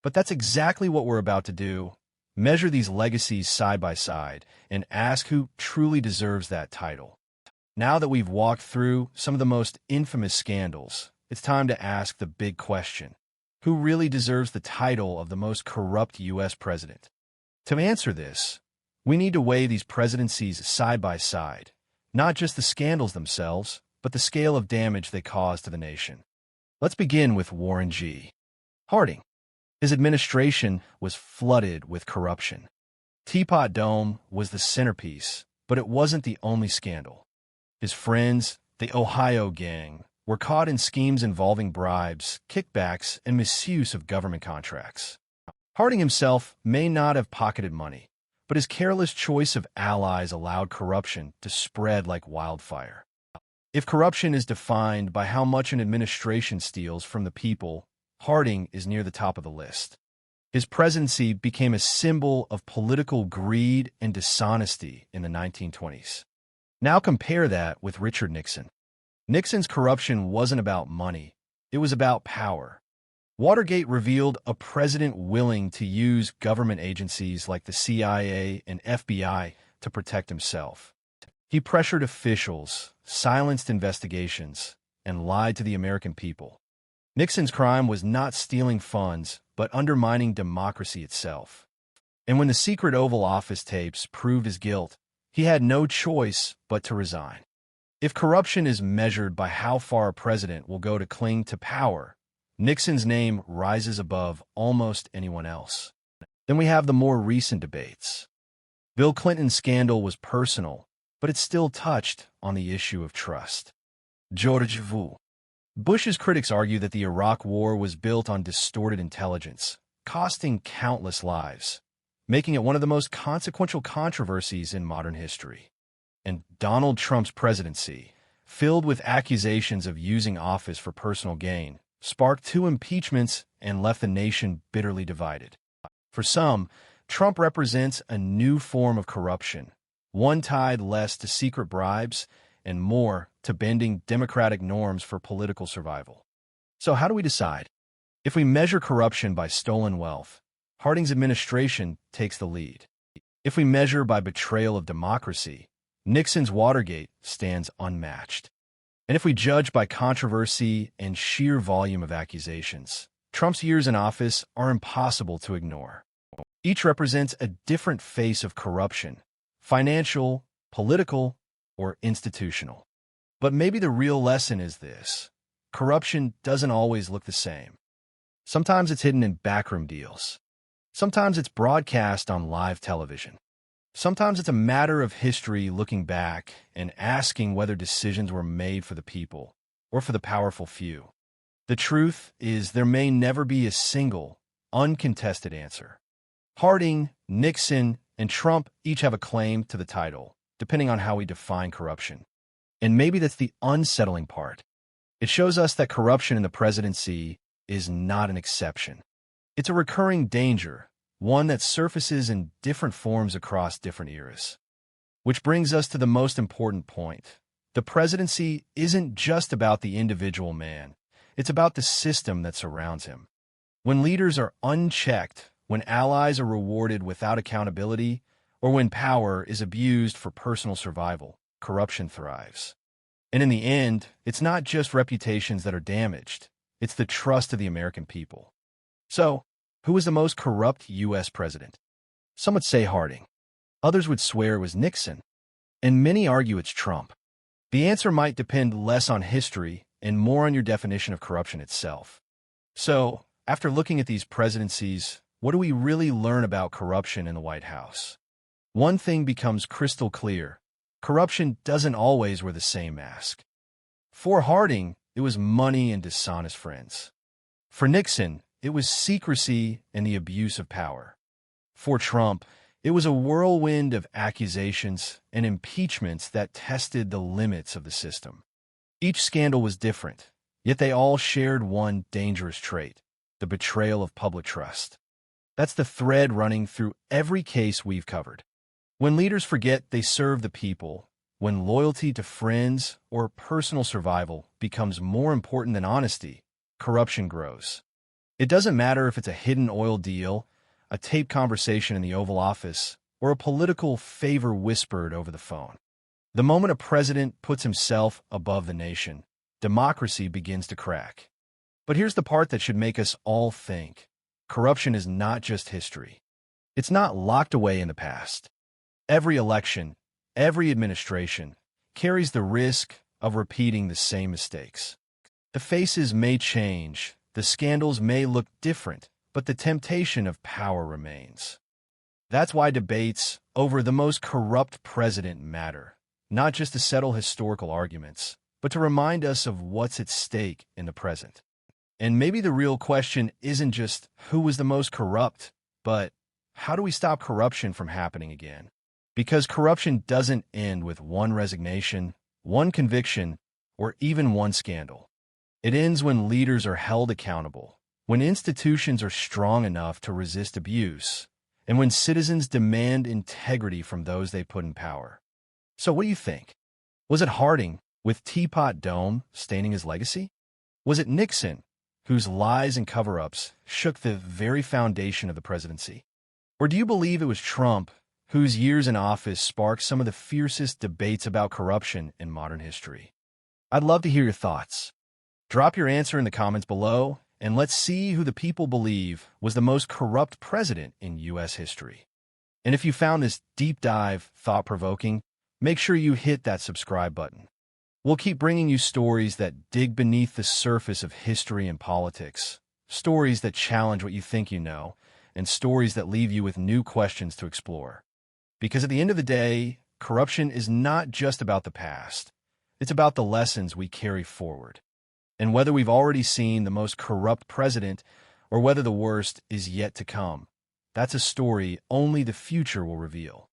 But that's exactly what we're about to do. Measure these legacies side by side and ask who truly deserves that title. Now that we've walked through some of the most infamous scandals, it's time to ask the big question. Who really deserves the title of the most corrupt U.S. president? To answer this, we need to weigh these presidencies side by side, Not just the scandals themselves, but the scale of damage they caused to the nation. Let's begin with Warren G. Harding. His administration was flooded with corruption. Teapot Dome was the centerpiece, but it wasn't the only scandal. His friends, the Ohio Gang, were caught in schemes involving bribes, kickbacks, and misuse of government contracts. Harding himself may not have pocketed money, but his careless choice of allies allowed corruption to spread like wildfire. If corruption is defined by how much an administration steals from the people, Harding is near the top of the list. His presidency became a symbol of political greed and dishonesty in the 1920s. Now compare that with Richard Nixon. Nixon's corruption wasn't about money, it was about power. Watergate revealed a president willing to use government agencies like the CIA and FBI to protect himself. He pressured officials, silenced investigations, and lied to the American people. Nixon's crime was not stealing funds, but undermining democracy itself. And when the secret Oval Office tapes proved his guilt, he had no choice but to resign. If corruption is measured by how far a president will go to cling to power, Nixon's name rises above almost anyone else. Then we have the more recent debates. Bill Clinton's scandal was personal, but it still touched on the issue of trust. George W. Bush's critics argue that the Iraq War was built on distorted intelligence, costing countless lives, making it one of the most consequential controversies in modern history. And Donald Trump's presidency, filled with accusations of using office for personal gain, sparked 2 impeachments and left the nation bitterly divided. For some, Trump represents a new form of corruption, one tied less to secret bribes and more to bending democratic norms for political survival. So how do we decide? If we measure corruption by stolen wealth, Harding's administration takes the lead. If we measure by betrayal of democracy, Nixon's Watergate stands unmatched. And if we judge by controversy and sheer volume of accusations, Trump's years in office are impossible to ignore. Each represents a different face of corruption, financial, political, or institutional. But maybe the real lesson is this: corruption doesn't always look the same. Sometimes it's hidden in backroom deals. Sometimes it's broadcast on live television. Sometimes it's a matter of history looking back and asking whether decisions were made for the people or for the powerful few. The truth is there may never be a single, uncontested answer. Harding, Nixon, and Trump each have a claim to the title, depending on how we define corruption. And maybe that's the unsettling part. It shows us that corruption in the presidency is not an exception. It's a recurring danger, one that surfaces in different forms across different eras. Which brings us to the most important point. The presidency isn't just about the individual man. It's about the system that surrounds him. When leaders are unchecked, when allies are rewarded without accountability, or when power is abused for personal survival, corruption thrives. And in the end, it's not just reputations that are damaged. It's the trust of the American people. So, who was the most corrupt U.S. president? Some would say Harding. Others would swear it was Nixon. And many argue it's Trump. The answer might depend less on history and more on your definition of corruption itself. So, after looking at these presidencies, what do we really learn about corruption in the White House? One thing becomes crystal clear. Corruption doesn't always wear the same mask. For Harding, it was money and dishonest friends. For Nixon, it was secrecy and the abuse of power. For Trump, it was a whirlwind of accusations and impeachments that tested the limits of the system. Each scandal was different, yet they all shared one dangerous trait: the betrayal of public trust. That's the thread running through every case we've covered. When leaders forget they serve the people, when loyalty to friends or personal survival becomes more important than honesty, corruption grows. It doesn't matter if it's a hidden oil deal, a taped conversation in the Oval Office, or a political favor whispered over the phone. The moment a president puts himself above the nation, democracy begins to crack. But here's the part that should make us all think. Corruption is not just history. It's not locked away in the past. Every election, every administration, carries the risk of repeating the same mistakes. The faces may change, the scandals may look different, but the temptation of power remains. That's why debates over the most corrupt president matter, not just to settle historical arguments, but to remind us of what's at stake in the present. And maybe the real question isn't just who was the most corrupt, but how do we stop corruption from happening again? Because corruption doesn't end with one resignation, one conviction, or even one scandal. It ends when leaders are held accountable, when institutions are strong enough to resist abuse, and when citizens demand integrity from those they put in power. So what do you think? Was it Harding, with Teapot Dome staining his legacy? Was it Nixon, whose lies and cover-ups shook the very foundation of the presidency? Or do you believe it was Trump, whose years in office sparked some of the fiercest debates about corruption in modern history? I'd love to hear your thoughts. Drop your answer in the comments below, and let's see who the people believe was the most corrupt president in U.S. history. And if you found this deep dive thought-provoking, make sure you hit that subscribe button. We'll keep bringing you stories that dig beneath the surface of history and politics, stories that challenge what you think you know, and stories that leave you with new questions to explore. Because at the end of the day, corruption is not just about the past. It's about the lessons we carry forward. And whether we've already seen the most corrupt president or whether the worst is yet to come, that's a story only the future will reveal.